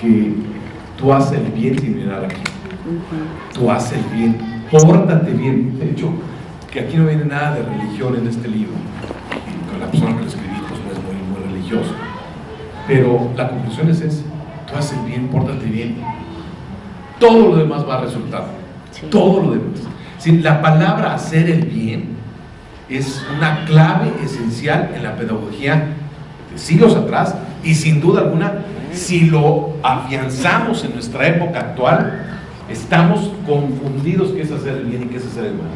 que tú haces el bien sin mirar aquí. Tú haces el bien, pórtate bien. De hecho, que aquí no viene nada de religión en este libro. Y con la persona que lo escribí, pues no es muy religioso. Pero la conclusión es esa: tú haces el bien, pórtate bien. Todo lo demás va a resultar. Sí. Todo lo demás. Sí, la palabra hacer el bien es una clave esencial en la pedagogía de siglos atrás, y sin duda alguna, si lo afianzamos en nuestra época actual, estamos confundidos qué es hacer el bien y qué es hacer el mal.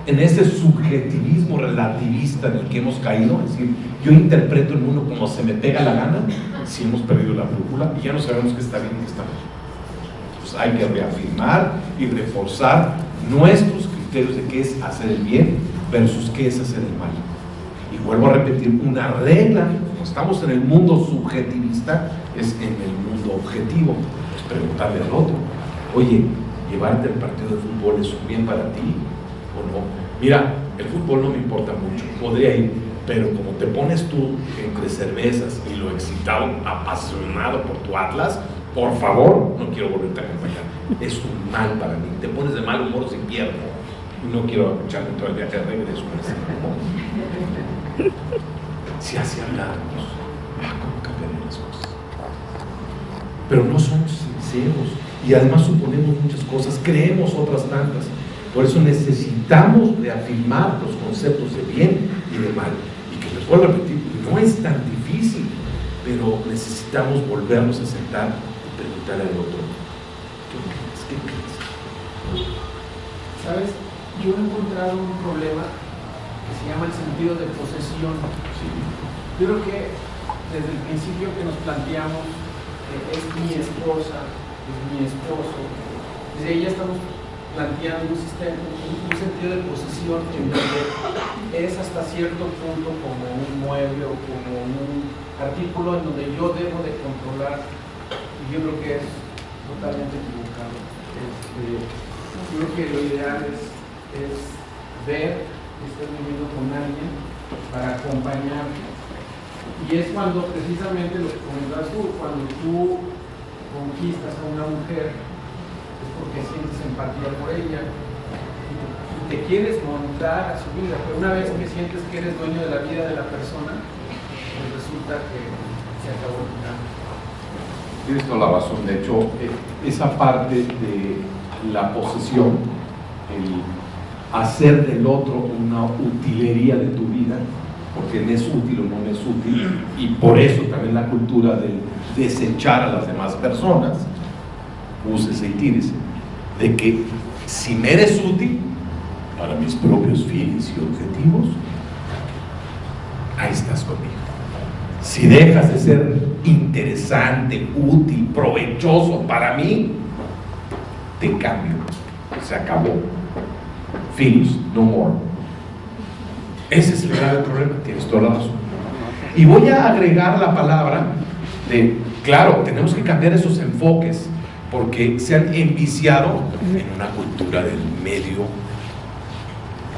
En ese subjetivismo relativista en el que hemos caído, es decir, yo interpreto el mundo como se me pega la gana, si hemos perdido la brújula y ya no sabemos qué está bien y qué está mal. Pues hay que reafirmar y reforzar nuestros criterios de qué es hacer el bien versus qué es hacer el mal. Y vuelvo a repetir, una regla, como estamos en el mundo subjetivista, es en el mundo objetivo. Pues preguntarle al otro: oye, ¿llevarte el partido de fútbol es un bien para ti o no? Mira, el fútbol no me importa mucho, podría ir, pero como te pones tú entre cervezas y lo excitado, apasionado por tu Atlas, por favor, no quiero volverte a acompañar. Es un mal para mí. Te pones de mal humor si pierdo. No quiero escucharte todo el viaje de regreso con ese humor. Si así hablamos, ¿cómo cambiarían las cosas? Pero no somos sinceros y además suponemos muchas cosas, creemos otras tantas. Por eso necesitamos reafirmar los conceptos de bien y de mal. Y que les vuelvo a repetir, no es tan difícil, pero necesitamos volvernos a sentar y preguntarle al otro: ¿qué crees? ¿Qué crees? ¿Sabes? Yo he encontrado un problema que se llama el sentido de posesión. Sí. Yo creo que desde el principio que nos planteamos es mi esposa, es mi esposo, desde ahí ya estamos planteando un sentido de posesión en donde es hasta cierto punto como un mueble o como un artículo en donde yo debo de controlar, y yo creo que es totalmente equivocado. Yo creo que lo ideal es ver que estás viviendo con alguien para acompañarte, y es cuando precisamente lo que comentabas tú, cuando tú conquistas a una mujer es porque sientes empatía por ella y te quieres montar a su vida, pero una vez que sientes que eres dueño de la vida de la persona, pues resulta que se acabó el plan. Tienes toda la razón. De hecho, esa parte de la posesión, el hacer del otro una utilería de tu vida, porque me es útil o no me es útil, y por eso también la cultura del desechar a las demás personas, úsese y tírese, de que si me eres útil para mis propios fines y objetivos, ahí estás conmigo. Si dejas de ser interesante, útil, provechoso para mí, te cambio. Se acabó. Finish, no more. Ese es el grave problema, tienes toda la razón. Y voy a agregar la palabra de, claro, tenemos que cambiar esos enfoques, porque se han enviciado en una cultura del medio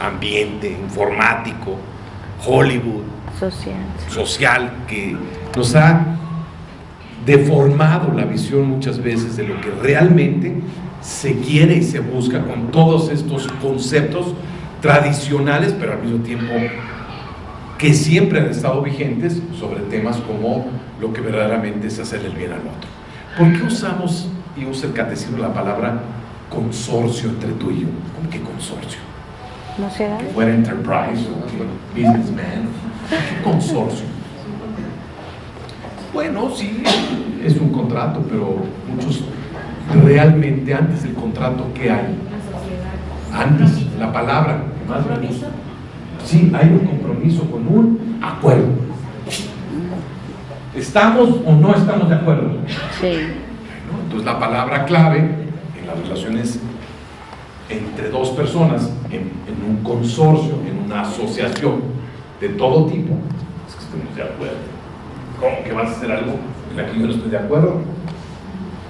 ambiente, informático, Hollywood, social, que nos ha deformado la visión muchas veces de lo que realmente se quiere y se busca con todos estos conceptos tradicionales, pero al mismo tiempo que siempre han estado vigentes sobre temas como lo que verdaderamente es hacer el bien al otro. ¿Por qué usamos, y usa el catecismo, la palabra consorcio entre tú y yo? ¿Cómo que consorcio? ¿No será? Que fuera enterprise o que businessman. ¿Qué consorcio? Bueno, sí, es un contrato, pero muchos realmente antes del contrato, ¿qué hay? Antes, la palabra. ¿Compromiso? Sí, hay un compromiso con un acuerdo. ¿Estamos o no estamos de acuerdo? Sí. Bueno, entonces la palabra clave en las relaciones entre dos personas, en un consorcio, en una asociación de todo tipo, es que estemos de acuerdo. ¿Cómo que vas a hacer algo en la que yo no estoy de acuerdo?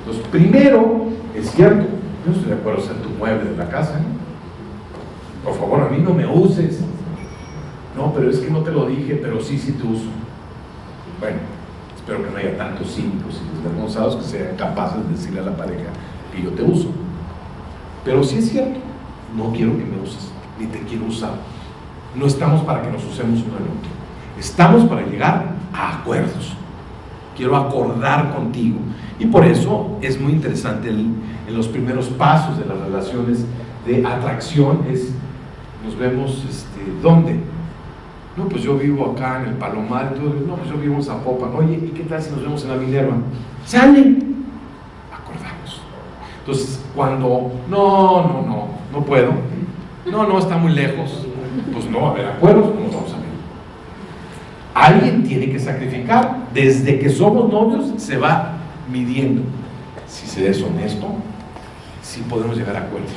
Entonces, primero, es cierto, yo no estoy de acuerdo en ser tu mueble de la casa, ¿no? Por favor, a mí no me uses. No, pero es que no te lo dije, pero sí te uso. Bueno, Espero que no haya tantos cínicos y desvergonzados que sean capaces de decirle a la pareja que yo te uso. Pero sí es cierto, no quiero que me uses, ni te quiero usar. No estamos para que nos usemos uno al otro. Estamos para llegar a acuerdos. Quiero acordar contigo. Y por eso es muy interesante en los primeros pasos de las relaciones de atracción nos vemos, ¿dónde? No, pues yo vivo acá en el Palomar, no, pues yo vivo en Zapopan. Oye, ¿y qué tal si nos vemos en la Minerva? ¡Sale! Acordamos. Entonces, cuando, no puedo, no, está muy lejos, pues no va a haber acuerdos, no nos vamos a ver. Alguien tiene que sacrificar. Desde que somos novios se va midiendo. Si se es honesto, sí podemos llegar a acuerdos.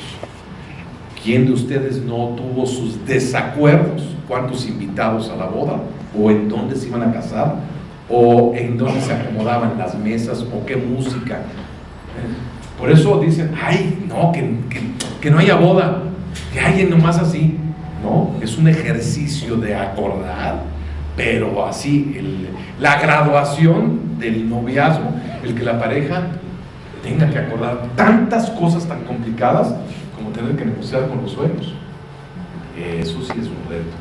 ¿Quién de ustedes no tuvo sus desacuerdos? ¿Cuántos invitados a la boda? ¿O en dónde se iban a casar? ¿O en dónde se acomodaban las mesas? ¿O qué música? Por eso dicen, ay, no, que no haya boda, que alguien nomás así. No, es un ejercicio de acordar, pero así, la graduación del noviazgo, el que la pareja tenga que acordar tantas cosas tan complicadas como tener que negociar con los suegros. Eso sí es un reto.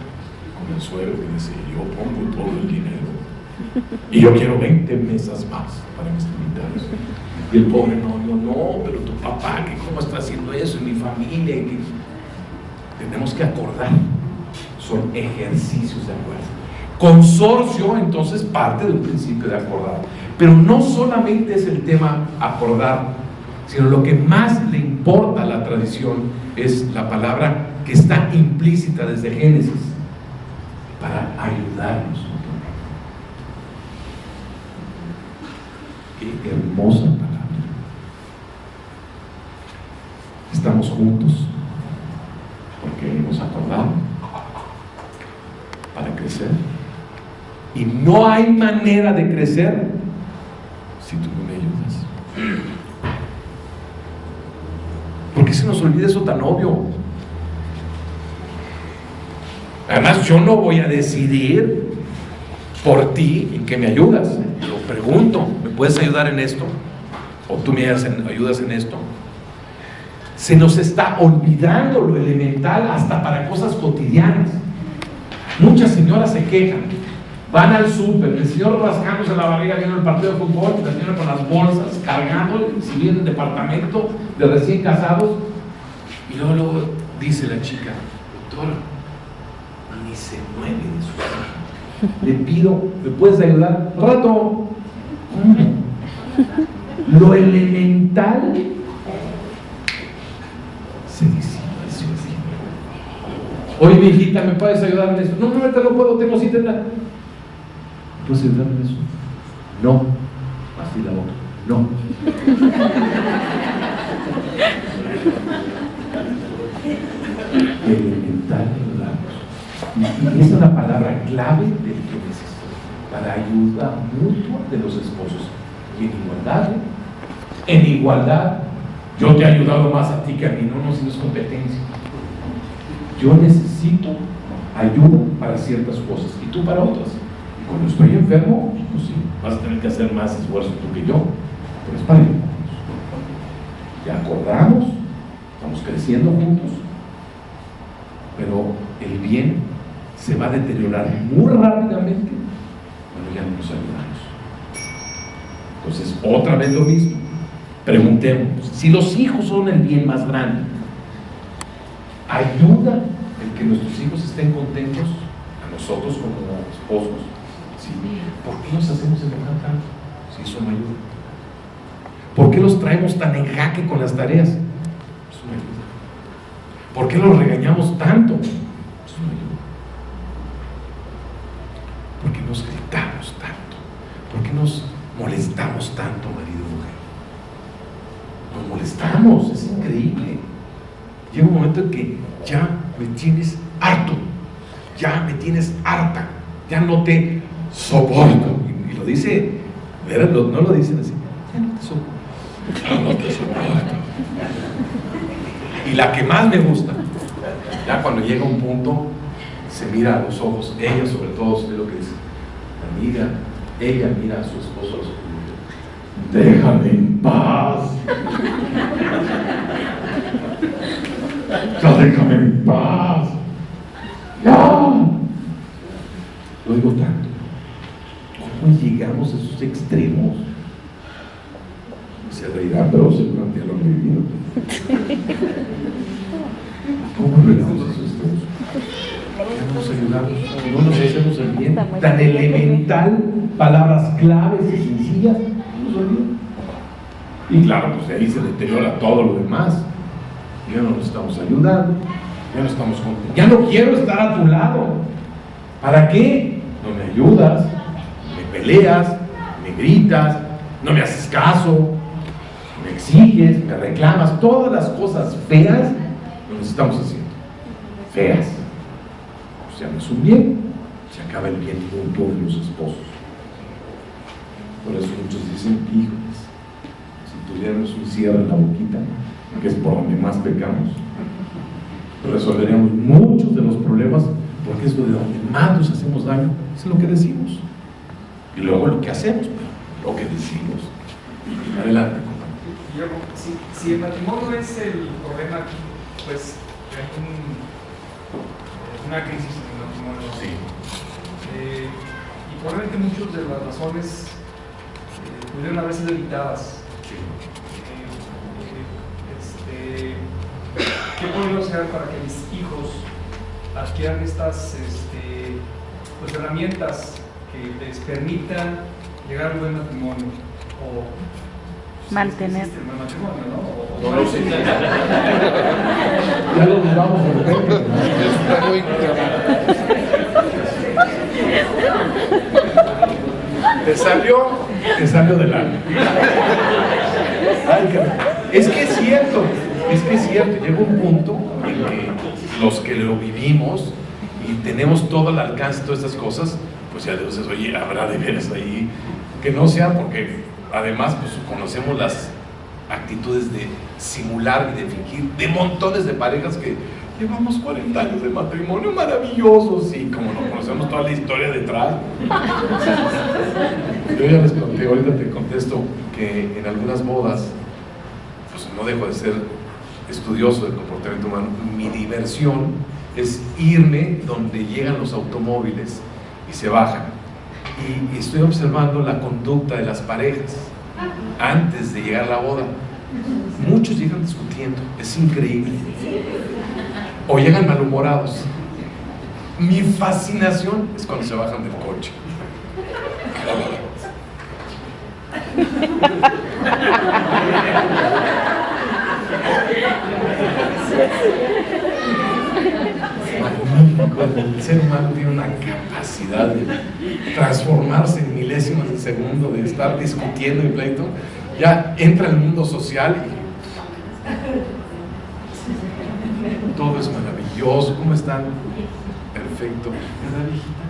Con el suegro que dice, yo pongo todo el dinero y yo quiero 20 mesas más para mis invitados. Y el pobre, no, pero tu papá, que cómo está haciendo eso, y mi familia, que tenemos que acordar. Son ejercicios de acuerdo. Consorcio, entonces, parte de un principio de acordar. Pero no solamente es el tema acordar, sino lo que más le importa a la tradición es la palabra que está implícita desde Génesis, para ayudarnos. Qué hermosa palabra. Estamos juntos porque hemos acordado para crecer. Y no hay manera de crecer si tú no me ayudas. ¿Por qué se nos olvida eso tan obvio? Además, yo no voy a decidir por ti en qué me ayudas. Lo pregunto, ¿me puedes ayudar en esto? ¿O tú me ayudas en esto? Se nos está olvidando lo elemental hasta para cosas cotidianas. Muchas señoras se quejan, van al súper, el señor rascándose la barriga viendo el partido de fútbol, la señora con las bolsas, cargando, si viene el departamento de recién casados, y luego dice la chica, doctor, ni se mueve de su silla. Le pido, ¿me puedes ayudar? Rato. Lo elemental se disipa. Oye, mi hijita, ¿me puedes ayudar en esto? No, te lo puedo, tengo cita. ¿Me puedes ayudar en eso? No. Así la boca. No. Elemental en los labios. Y esa es la palabra clave del Génesis, para ayuda mutua de los esposos. Y en igualdad, yo te he ayudado más a ti que a mí, no es competencia. Yo necesito ayuda para ciertas cosas y tú para otras. Y cuando estoy enfermo, pues sí, vas a tener que hacer más esfuerzo tú que yo, pero es para ayudarnos. Ya acordamos, estamos creciendo juntos, pero el bien se va a deteriorar muy rápidamente cuando ya no nos ayudamos. Entonces, otra vez lo mismo. Preguntemos, si los hijos son el bien más grande, ¿ayuda el que nuestros hijos estén contentos a nosotros como esposos? ¿Sí? ¿Por qué los hacemos enojar tanto? Si eso no ayuda. ¿Por qué los traemos tan en jaque con las tareas? Eso no ayuda. ¿Por qué los regañamos tanto? Eso no ayuda. ¿Por qué nos gritamos tanto? ¿Por qué nos molestamos tanto, marido y mujer? Nos molestamos, es increíble. Llega un momento en que ya me tienes harto, ya me tienes harta, ya no te soporto. Y lo dice, no lo dicen así, ya no te soporto, ya no te soporto. Y la que más me gusta, ya cuando llega un punto, se mira a los ojos, ella sobre todo, ve lo que dice, amiga, ella mira a su esposo y dice: déjame en paz. Ya déjame en paz. Ya. Lo digo tanto. ¿Cómo llegamos a esos extremos? Se reirá, pero seguramente ya lo han vivido. ¿Cómo llegamos a esos extremos? Ya nos ayudamos, no nos hacemos el bien. Tan elemental, palabras claves y sencillas, no nos olvidan. Y claro, pues de ahí se deteriora todo lo demás. Ya no nos estamos ayudando, ya no estamos contentos. Ya no quiero estar a tu lado. ¿Para qué? No me ayudas, me peleas, me gritas, no me haces caso, me exiges, me reclamas. Todas las cosas feas nos estamos haciendo. Feas. O sea, no es un bien, se acaba el bien mutuo de los esposos. Por eso muchos dicen: hijos, si tuviéramos un cierre en la boquita, que es por donde más pecamos, resolveríamos muchos de los problemas, porque es de donde más nos hacemos daño, es lo que decimos. Y luego lo que hacemos, lo que decimos. Adelante. Si el matrimonio es el problema aquí, pues hay una crisis en el matrimonio. Sí. Y probablemente muchas de las razones pudieron haber sido evitadas. Sí. ¿Qué puedo hacer para que mis hijos adquieran estas pues, herramientas que les permitan llegar a un buen matrimonio? O mantener el buen matrimonio, ¿no? No lo sé. Ya lo dudamos de repente. Te salió del alma. Es que es cierto, llega un punto en que los que lo vivimos y tenemos todo al alcance de todas estas cosas, pues ya dices: oye, habrá de veras ahí que no sea, porque además pues conocemos las actitudes de simular y de fingir de montones de parejas que llevamos 40 años de matrimonio maravillosos, y como no conocemos toda la historia detrás. Yo ya les conté, ahorita te contesto que en algunas bodas, pues no dejo de ser estudioso del comportamiento humano. Mi diversión es irme donde llegan los automóviles y se bajan, y estoy observando la conducta de las parejas antes de llegar a la boda. Muchos llegan discutiendo, es increíble, o llegan malhumorados. Mi fascinación es cuando se bajan del coche. Magnífico, el ser humano tiene una capacidad de transformarse en milésimas de segundo, de estar discutiendo y pleito. Ya entra el mundo social y todo es maravilloso. ¿Cómo están? Perfecto. ¿Verdad, viejita?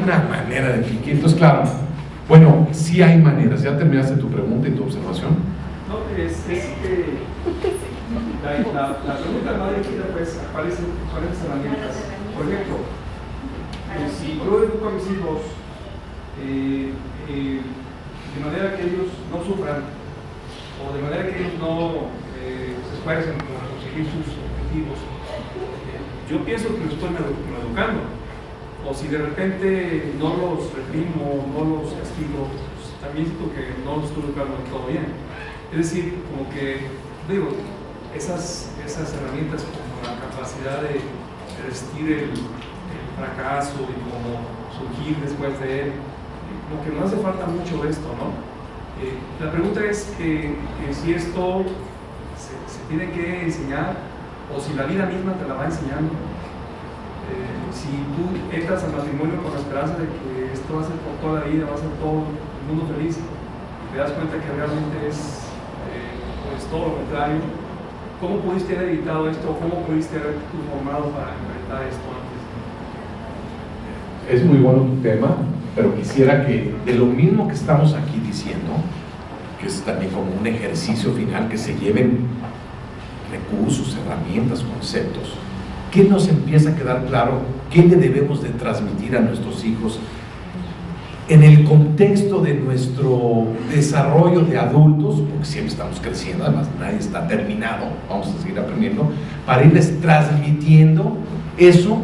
Una manera de fingir. Entonces, claro, bueno, sí hay maneras. ¿Ya terminaste tu pregunta y tu observación? No, es que la pregunta más dirigida, pues, ¿cuáles herramientas? Por ejemplo, si yo educo a mis hijos de manera que ellos no sufran, o de manera que ellos no se esfuercen por conseguir sus objetivos, yo pienso que los estoy educando. O si de repente no los reprimo, no los castigo, pues también siento que no los estoy educando todo bien. Es decir, como que, digo, esas herramientas como la capacidad de resistir el fracaso y como surgir después de él, como que no hace falta mucho de esto, ¿no? La pregunta es que si esto se tiene que enseñar, o si la vida misma te la va enseñando. Si tú entras al matrimonio con la esperanza de que esto va a ser por toda la vida, va a ser todo el mundo feliz, te das cuenta que realmente es pues todo lo contrario. ¿Cómo pudiste haber evitado esto? ¿Cómo pudiste haber formado para enfrentar esto antes? Es muy bueno tu tema, pero quisiera que de lo mismo que estamos aquí diciendo, que es también como un ejercicio final, que se lleven recursos, herramientas, conceptos, ¿qué nos empieza a quedar claro ¿Qué le debemos de transmitir a nuestros hijos en el contexto de nuestro desarrollo de adultos? Porque siempre estamos creciendo, además nadie está terminado, vamos a seguir aprendiendo, para irles transmitiendo eso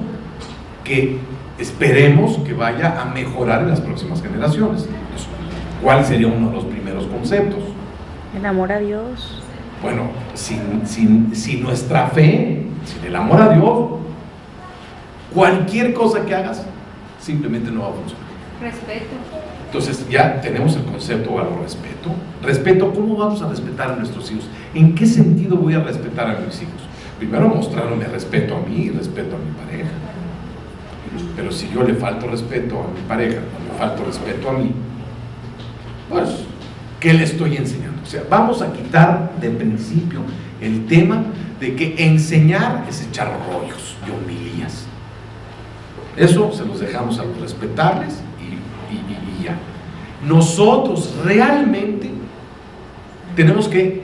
que esperemos que vaya a mejorar en las próximas generaciones. Entonces, ¿cuál sería uno de los primeros conceptos? El amor a Dios. Bueno, sin nuestra fe, sin el amor a Dios, cualquier cosa que hagas simplemente no va a funcionar. Respeto. Entonces ya tenemos el concepto al respeto. Respeto, ¿cómo vamos a respetar a nuestros hijos? ¿En qué sentido voy a respetar a mis hijos? Primero mostrándome respeto a mí y respeto a mi pareja. Pero si yo le falto respeto a mi pareja, o le falto respeto a mí, pues, ¿qué le estoy enseñando? O sea, vamos a quitar de principio el tema de que enseñar es echar rollos y homilías. Eso se los dejamos a los respetables y ya. Nosotros realmente tenemos que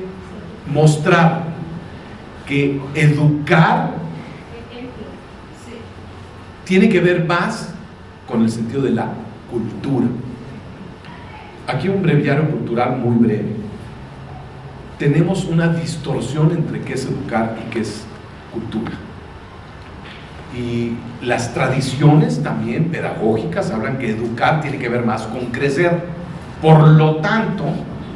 mostrar que educar tiene que ver más con el sentido de la cultura. Aquí un breviario cultural muy breve. Tenemos una distorsión entre qué es educar y qué es cultura. Y las tradiciones también pedagógicas hablan que educar tiene que ver más con crecer. Por lo tanto,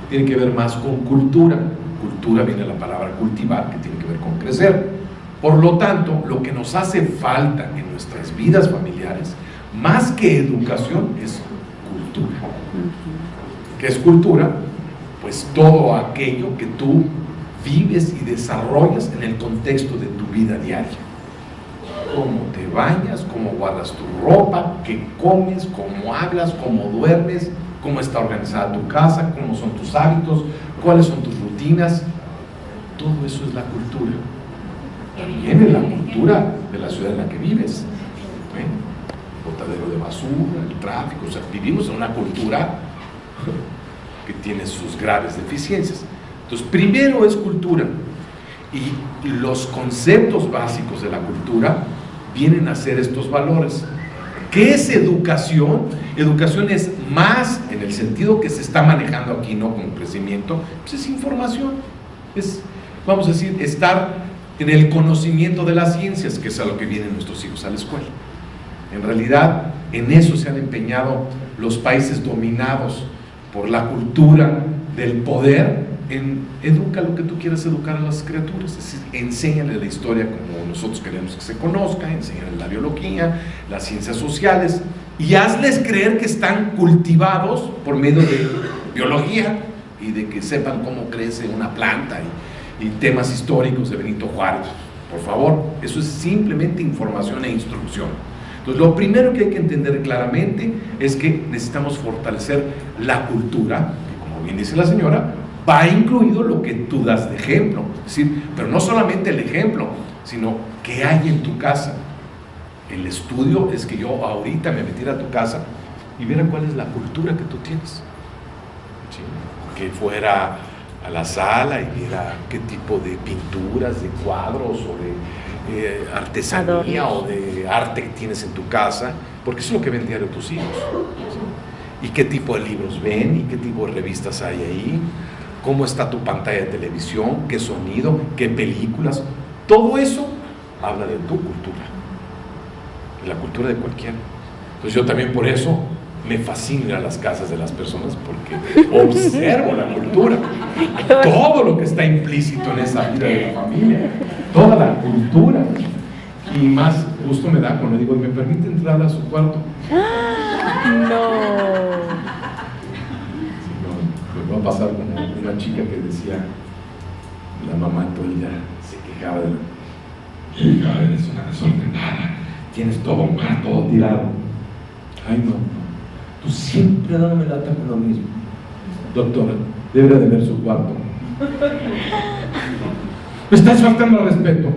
tiene que ver más con cultura. Cultura viene de la palabra cultivar, que tiene que ver con crecer. Por lo tanto, lo que nos hace falta en nuestras vidas familiares, más que educación, es cultura. ¿Qué es cultura? Pues todo aquello que tú vives y desarrollas en el contexto de tu vida diaria. Cómo te bañas, cómo guardas tu ropa, qué comes, cómo hablas, cómo duermes, cómo está organizada tu casa, cómo son tus hábitos, cuáles son tus rutinas. Todo eso es la cultura. También es la cultura de la ciudad en la que vives. Botadero de basura, el tráfico, o sea, vivimos en una cultura que tiene sus graves deficiencias. Entonces, primero es cultura, y los conceptos básicos de la cultura vienen a ser estos valores. ¿Qué es educación? Educación es más, en el sentido que se está manejando aquí, no como crecimiento, pues es información, es, vamos a decir, estar en el conocimiento de las ciencias, que es a lo que vienen nuestros hijos a la escuela. En realidad, en eso se han empeñado los países dominados por la cultura del poder, en educa lo que tú quieras educar a las criaturas, es decir, enséñale la historia como nosotros queremos que se conozca, enséñale la biología, las ciencias sociales, y hazles creer que están cultivados por medio de biología y de que sepan cómo crece una planta y temas históricos de Benito Juárez. Por favor, eso es simplemente información e instrucción. Entonces, lo primero que hay que entender claramente es que necesitamos fortalecer la cultura, que, como bien dice la señora, va incluido lo que tú das de ejemplo. Es decir, pero no solamente el ejemplo, sino qué hay en tu casa. El estudio es que yo ahorita me metiera a tu casa y viera cuál es la cultura que tú tienes. ¿Sí? Que fuera a la sala y viera qué tipo de pinturas, de cuadros o de artesanía Adornos. o de arte que tienes en tu casa, porque eso es lo que ven diario tus hijos. ¿Sí? Y qué tipo de libros ven y qué tipo de revistas hay ahí, cómo está tu pantalla de televisión, qué sonido, qué películas. Todo eso habla de tu cultura, de la cultura de cualquiera. Entonces yo también por eso me fascina ir a las casas de las personas, porque observo la cultura, todo lo que está implícito en esa vida de la familia, toda la cultura. Y más gusto me da cuando digo, ¿me permite entrar a su cuarto? No. Pues va a pasar como una chica que decía, la mamá todo el día se quejaba de la hija, eres una desordenada, tienes todo mal, todo tirado. Ay, no, tú siempre dándome lata con lo mismo. Doctora, debería de ver su cuarto. Me estás faltando al respeto.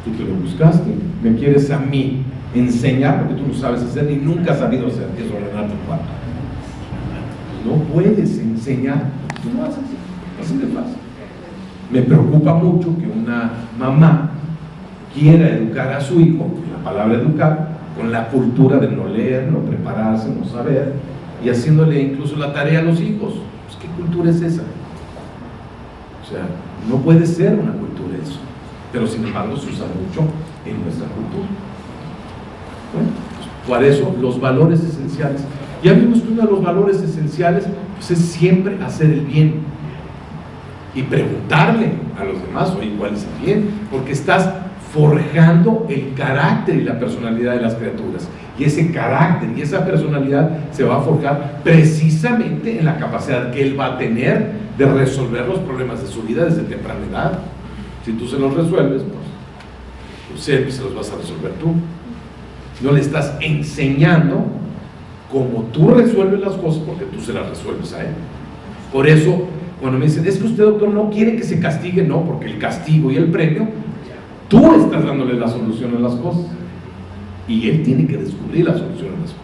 Tú te lo buscaste, me quieres a mí enseñar porque tú lo sabes hacer y nunca has sabido hacer, que es ordenar tu cuarto. No puedes enseñar, tú lo haces, así de fácil. Me preocupa mucho que una mamá quiera educar a su hijo, la palabra educar, con la cultura de no leer, no prepararse, no saber, y haciéndole incluso la tarea a los hijos. Pues, ¿qué cultura es esa? O sea, no puede ser una cultura eso, pero sin embargo se usa mucho en nuestra cultura. Bueno, pues, por eso los valores esenciales. Ya vimos que uno de los valores esenciales pues, es siempre hacer el bien y preguntarle a los demás, oye, ¿cuál es el bien? Porque estás forjando el carácter y la personalidad de las criaturas, y ese carácter y esa personalidad se va a forjar precisamente en la capacidad que él va a tener de resolver los problemas de su vida desde temprana edad. Si tú se los resuelves, pues siempre se los vas a resolver tú. No le estás enseñando cómo tú resuelves las cosas, porque tú se las resuelves a él. Por eso, cuando me dicen, es que usted, doctor, no quiere que se castigue, no, porque el castigo y el premio, tú estás dándole la solución a las cosas, y él tiene que descubrir la solución a las cosas.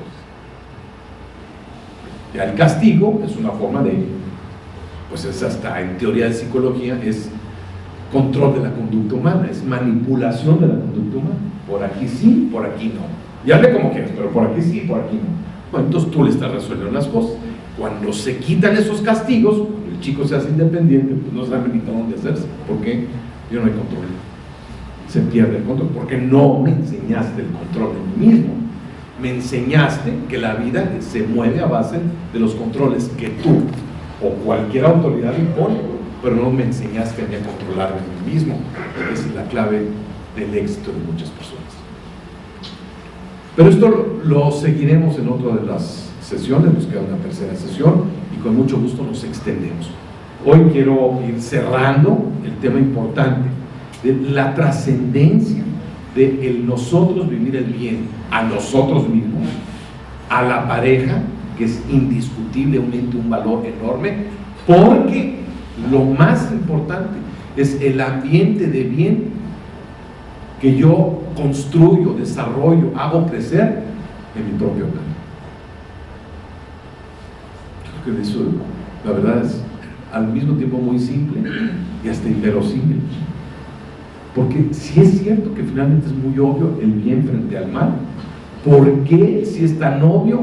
Ya el castigo es una forma de, pues es hasta en teoría de psicología, es control de la conducta humana, es manipulación de la conducta humana. Por aquí sí, por aquí no. Y hazle como quieras, pero por aquí sí, por aquí no. Bueno, entonces tú le estás resolviendo las cosas. Cuando se quitan esos castigos, cuando el chico se hace independiente, pues no sabe ni dónde hacerse. ¿Por qué? Yo no hay control. Se pierde el control, porque no me enseñaste el control de mí mismo. Me enseñaste que la vida se mueve a base de los controles que tú o cualquier autoridad impone, pero no me enseñaste a mí a controlarme a mí mismo. Esa es la clave del éxito de muchas personas. Pero esto lo seguiremos en otra de las sesiones, nos queda una tercera sesión y con mucho gusto nos extendemos. Hoy quiero ir cerrando el tema importante de la trascendencia de el nosotros vivir el bien a nosotros mismos, a la pareja, que es indiscutiblemente un valor enorme, porque lo más importante es el ambiente de bien que yo construyo, desarrollo, hago crecer en mi propio hogar. Creo que eso, la verdad, es al mismo tiempo muy simple y hasta inverosímil. Porque si es cierto que finalmente es muy obvio el bien frente al mal, ¿por qué, si es tan obvio,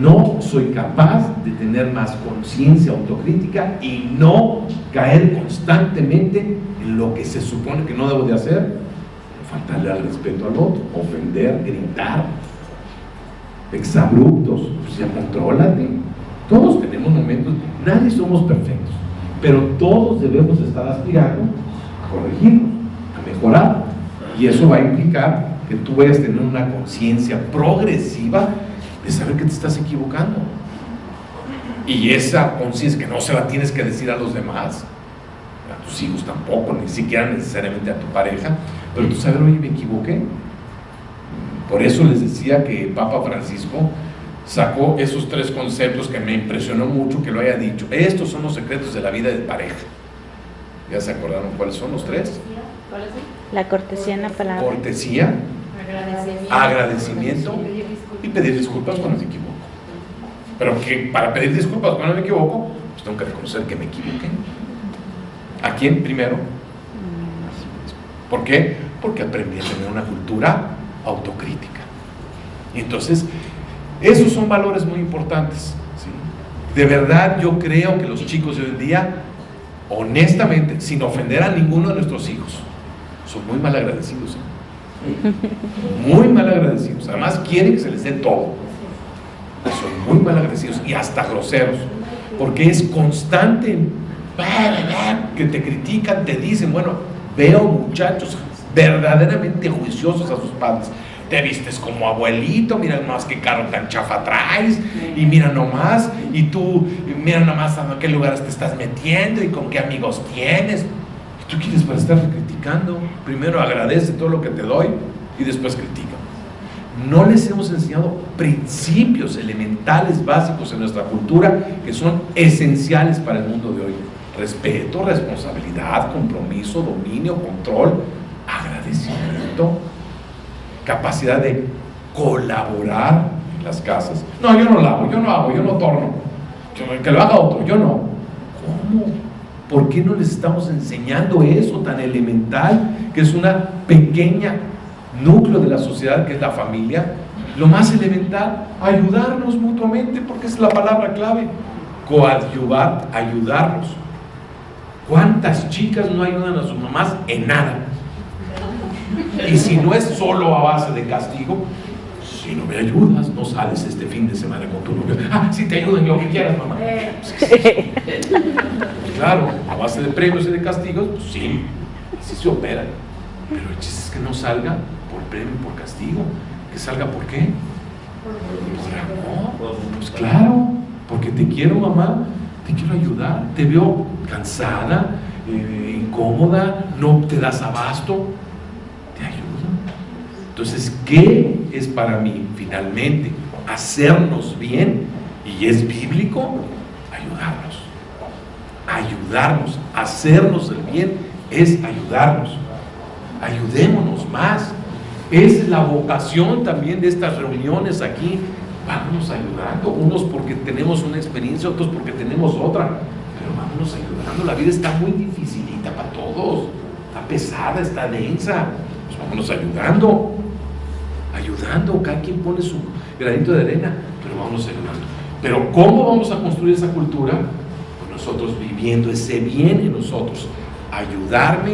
no soy capaz de tener más conciencia autocrítica y no caer constantemente en lo que se supone que no debo de hacer? Faltarle al respeto al otro, ofender, gritar, exabruptos. Pues ya contrólate. Todos tenemos momentos, nadie somos perfectos, pero todos debemos estar aspirando a corregirnos, a mejorar, y eso va a implicar que tú vayas a tener una conciencia progresiva de saber que te estás equivocando, y esa conciencia que no se la tienes que decir a los demás, a tus hijos tampoco, ni siquiera necesariamente a tu pareja, pero tú sabes, oye, me equivoqué. Por eso les decía que Papa Francisco sacó esos 3 conceptos que me impresionó mucho que lo haya dicho. Estos son los secretos de la vida de pareja. ¿Ya se acordaron cuáles son los 3? La cortesía en la palabra. Cortesía, agradecimiento y pedir disculpas cuando me equivoco. Pero que para pedir disculpas cuando me equivoco, pues tengo que reconocer que me equivoqué. ¿A quién primero? ¿Por qué? Porque aprendí a tener una cultura autocrítica. Y entonces, esos son valores muy importantes, ¿sí? De verdad, yo creo que los chicos de hoy en día, honestamente, sin ofender a ninguno de nuestros hijos, son muy mal agradecidos, ¿eh? Muy mal agradecidos. Además, quieren que se les dé todo. Son muy mal agradecidos y hasta groseros, porque es constante que te critican, te dicen, bueno, veo muchachos verdaderamente juiciosos a sus padres. Te vistes como abuelito, mira nomás qué carro tan chafa traes, y mira nomás, y tú, mira nomás a qué lugares te estás metiendo y con qué amigos tienes. ¿Y tú quieres para estar criticando? Primero agradece todo lo que te doy y después critica. No les hemos enseñado principios elementales, básicos en nuestra cultura que son esenciales para el mundo de hoy: respeto, responsabilidad, compromiso, dominio, control, agradecimiento, capacidad de colaborar en las casas. No, yo no lavo, yo no hago, yo no torno, que lo haga otro, yo no. ¿Cómo? ¿Por qué no les estamos enseñando eso tan elemental, que es una pequeña núcleo de la sociedad, que es la familia, lo más elemental, ayudarnos mutuamente, porque esa es la palabra clave. Coadyuvar, ayudarnos. ¿Cuántas chicas no ayudan a sus mamás en nada? Y si no es solo a base de castigo, si no me ayudas, no sales este fin de semana con tu novio. Ah, sí, te ayudo en lo que quieras, mamá. Claro, a base de premios y de castigos, pues sí se opera. Pero el chiste es que no salga por premio y por castigo. Que salga ¿por qué? Por amor. Pues claro, porque te quiero, mamá, te quiero ayudar. Te veo cansada, incómoda, no te das abasto. Te ayudo. Entonces, ¿qué es para mí finalmente? Hacernos bien, y es bíblico, ayudarnos, hacernos el bien es ayudarnos. Ayudémonos más. Es la vocación también de estas reuniones aquí. Vámonos ayudando, unos porque tenemos una experiencia, otros porque tenemos otra, pero vámonos ayudando. La vida está muy dificilita para todos, está pesada, está densa. Pues vámonos ayudando, cada quien pone su granito de arena, pero vámonos ayudando. Pero ¿cómo vamos a construir esa cultura? Pues nosotros viviendo ese bien en nosotros. Ayudar,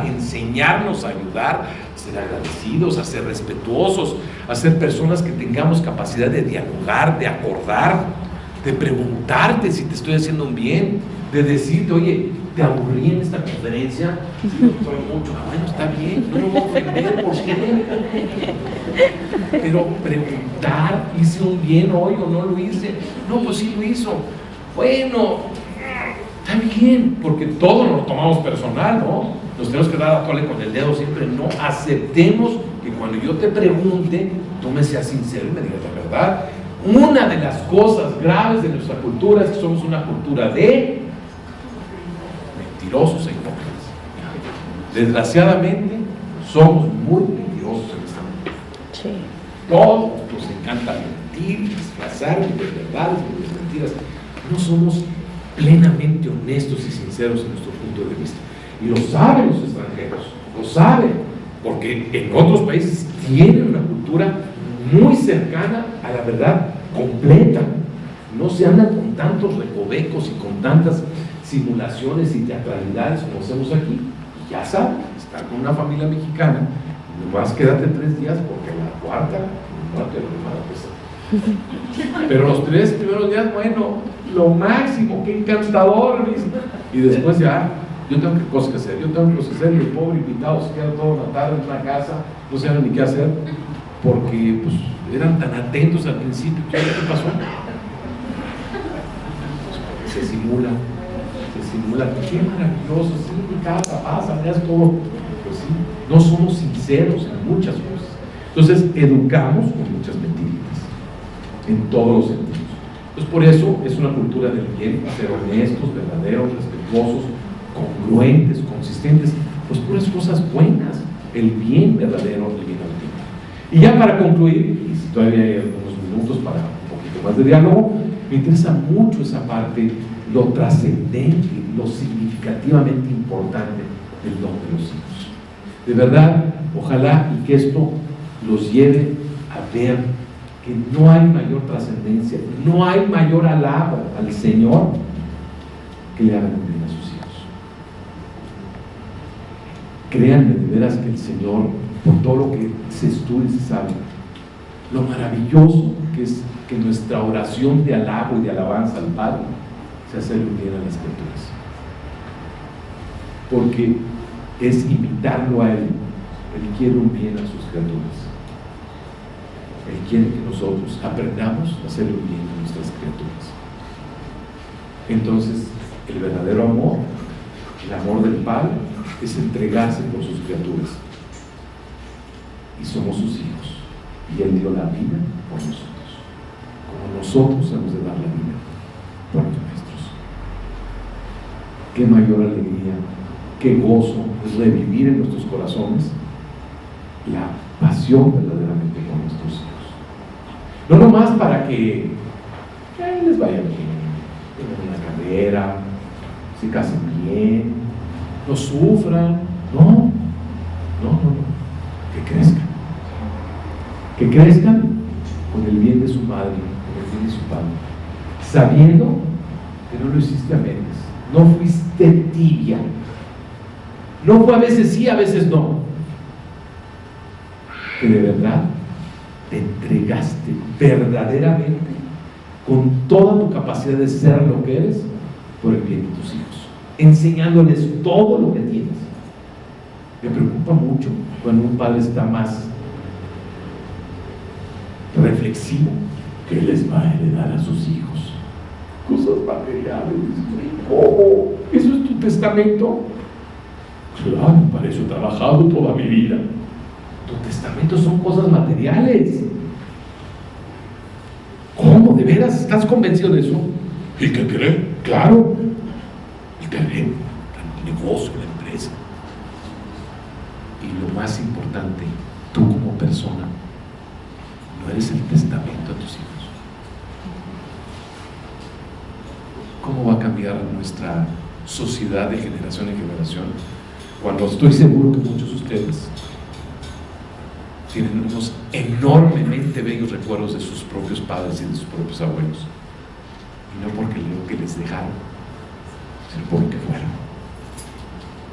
enseñarnos a ayudar, a ser agradecidos, a ser respetuosos, a ser personas que tengamos capacidad de dialogar, de acordar, de preguntarte si te estoy haciendo un bien, de decirte, oye, ¿te aburrí en esta conferencia? Sí, estoy mucho. Bueno, está bien, no me voy a ofender, ¿por qué? Pero preguntar, ¿hice un bien hoy o no lo hice? No, pues sí lo hizo. Bueno, está bien, porque todo nos lo tomamos personal, ¿no? Nos tenemos que dar a tole con el dedo siempre. No aceptemos que cuando yo te pregunte, tú me seas sincero y me digas la verdad. Una de las cosas graves de nuestra cultura es que somos una cultura de mentirosos e hipócritas. Desgraciadamente, somos muy mentirosos en esta cultura. Sí. Todos nos encanta mentir, disfrazar de verdades, de mentiras. No somos plenamente honestos y sinceros en nuestro punto de vista. Y lo saben los extranjeros, lo saben, porque en otros países tienen una cultura muy cercana a la verdad completa. No se andan con tantos recovecos y con tantas simulaciones y teatralidades como hacemos aquí. Y ya saben, estar con una familia mexicana, nomás quédate 3 días porque la cuarta no te lo van a pesar. Pero los 3 primeros días, bueno, lo máximo, qué encantador, ¿viste? Y después ya, yo tengo cosas que hacer, y el pobre invitado se queda toda una tarde en una casa, no saben ni qué hacer, porque pues eran tan atentos al principio. ¿Qué pasó? Se simula, qué maravilloso, sí, mi casa pasa, ya es todo. Pues sí, no somos sinceros en muchas cosas. Entonces, educamos con muchas mentiritas, en todos los sentidos. Entonces, por eso es una cultura del bien, ser honestos, verdaderos, respetuosos, congruentes, consistentes, pues puras cosas buenas, el bien verdadero, el bien authentic. Y ya para concluir, y si todavía hay algunos minutos para un poquito más de diálogo, me interesa mucho esa parte, lo trascendente, lo significativamente importante del don de los hijos. De verdad, ojalá y que esto los lleve a ver que no hay mayor trascendencia, no hay mayor halago al Señor que le haga cumplir a sus hijos. Créanme de veras que el Señor, por todo lo que se estudia y se sabe, lo maravilloso que es que nuestra oración de halago y de alabanza al Padre se hace bien a las criaturas, porque es imitarlo a Él. Él quiere un bien a sus criaturas. Él quiere que nosotros aprendamos a hacer un bien a nuestras criaturas. Entonces, el verdadero amor, el amor del Padre, es entregarse por sus criaturas. Y somos sus hijos. Y Él dio la vida por nosotros. Como nosotros hemos de dar la vida por los nuestros. Qué mayor alegría, qué gozo es revivir en nuestros corazones la pasión verdaderamente por nuestros hijos. No nomás para que les vaya bien, tengan una carrera, se casen bien, no sufran, no. que crezcan. Que crezcan con el bien de su madre, con el bien de su padre, sabiendo que no lo hiciste a medias, no fuiste tibia, no fue a veces sí, a veces no, que de verdad te entregaste verdaderamente con toda tu capacidad de ser lo que eres por el bien de tus hijos, enseñándoles todo lo que tienes. Me preocupa mucho cuando un padre está más reflexivo, que les va a heredar a sus hijos cosas materiales. ¿Cómo? ¿Eso es tu testamento? Claro, para eso he trabajado toda mi vida. Tu testamento son cosas materiales. ¿Cómo? ¿De veras estás convencido de eso? ¿Y qué cree? Claro, el terreno, el negocio, la empresa. Y lo más importante, tú como persona, no eres el testamento a tus hijos. ¿Cómo va a cambiar nuestra sociedad de generación en generación cuando estoy seguro que muchos de ustedes tienen unos enormemente bellos recuerdos de sus propios padres y de sus propios abuelos? Y no porque lo que les dejaron, sino por lo que fueron,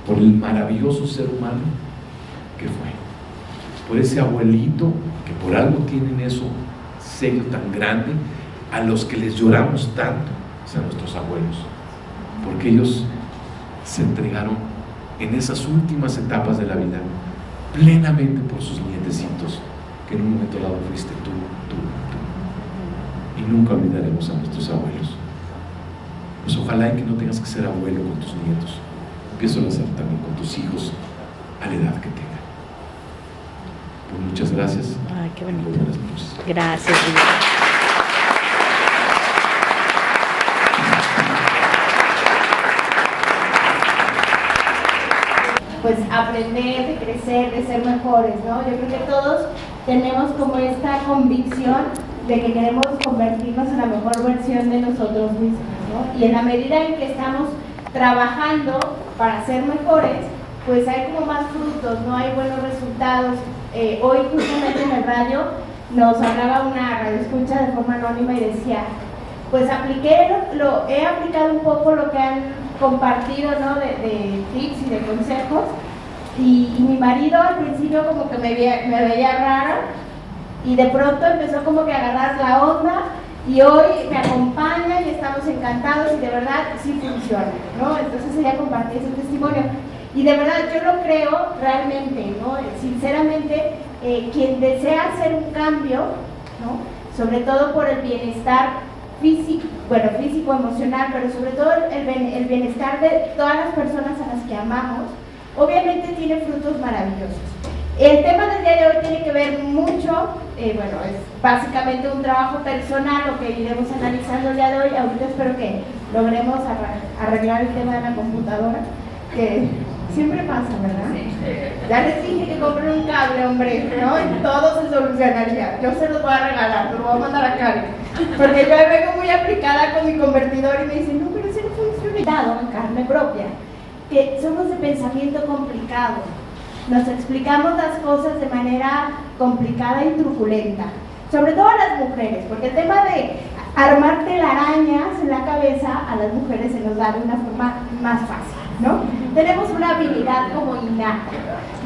por el maravilloso ser humano que fue, por ese abuelito que por algo tienen eso sello tan grande, a los que les lloramos tanto, a nuestros abuelos, porque ellos se entregaron en esas últimas etapas de la vida plenamente por sus nietecitos, que en un momento dado fuiste tú. Y nunca olvidaremos a nuestros abuelos. Pues ojalá y que no tengas que ser abuelo con tus nietos, empieza a ser también con tus hijos a la edad que tengan. Pues muchas gracias. Ay, qué bonito. Buenas noches. Gracias, Luis. Pues aprender, de crecer, de ser mejores, ¿no? Yo creo que todos tenemos como esta convicción de que queremos convertirnos en la mejor versión de nosotros mismos, ¿no? Y en la medida en que estamos trabajando para ser mejores, pues hay como más frutos, ¿no? Hay buenos resultados. Hoy justamente en el radio nos hablaba una radioescucha de forma anónima y decía, pues he aplicado un poco lo que han compartido, ¿no? de tips y de consejos, y mi marido al principio como que me veía rara, y de pronto empezó como que a agarrar la onda, y hoy me acompaña y estamos encantados, y de verdad sí funciona, ¿no? Entonces ella compartió ese testimonio, y de verdad yo lo creo realmente, ¿no? Sinceramente, quien desea hacer un cambio, ¿no? Sobre todo por el bienestar físico, emocional, pero sobre todo el bienestar de todas las personas a las que amamos, obviamente tiene frutos maravillosos. El tema del día de hoy tiene que ver mucho, es básicamente un trabajo personal, lo que iremos analizando el día de hoy. Ahorita espero que logremos arreglar el tema de la computadora, que siempre pasa, ¿verdad? Ya les dije que compren un cable, hombre, ¿no? Y todo se solucionaría. Yo se los voy a regalar, los voy a mandar a Karen, porque yo vengo muy aplicada con mi convertidor y me dicen, no, pero ese no funciona. Dado en carne propia, que somos de pensamiento complicado, nos explicamos las cosas de manera complicada y truculenta, sobre todo a las mujeres, porque el tema de armar telarañas en la cabeza a las mujeres se nos da de una forma más fácil, ¿no? Tenemos una habilidad como innata,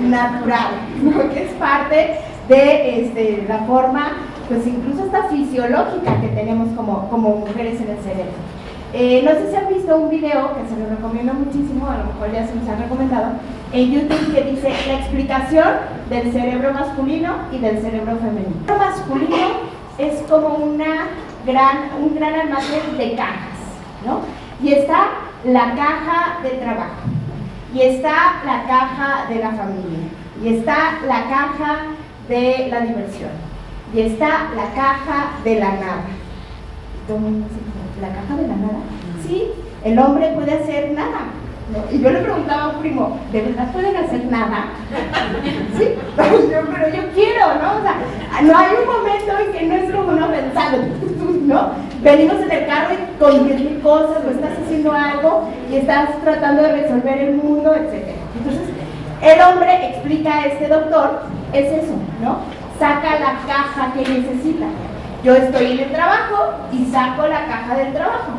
natural, ¿no? Que es parte de la forma, pues incluso hasta fisiológica que tenemos como mujeres en el cerebro. No sé si han visto un video que se los recomiendo muchísimo, a lo mejor ya se los han recomendado, en YouTube, que dice la explicación del cerebro masculino y del cerebro femenino. El cerebro masculino es como un gran almacén de cajas, ¿no? Y está la caja de trabajo, y está la caja de la familia, y está la caja de la diversión, y está la caja de la nada. Todo el mundo dice, ¿la caja de la nada? Sí, el hombre puede hacer nada, ¿no? Y yo le preguntaba a un primo, ¿de verdad pueden hacer nada? Sí, pero yo quiero, ¿no? O sea, no hay un momento en que no es como uno pensando, ¿no? Venimos en el carro y con 10,000 cosas, o estás haciendo algo y estás tratando de resolver el mundo, etc. Entonces, el hombre, explica a este doctor, es eso, ¿no? Saca la caja que necesita. Yo estoy en el trabajo y saco la caja del trabajo.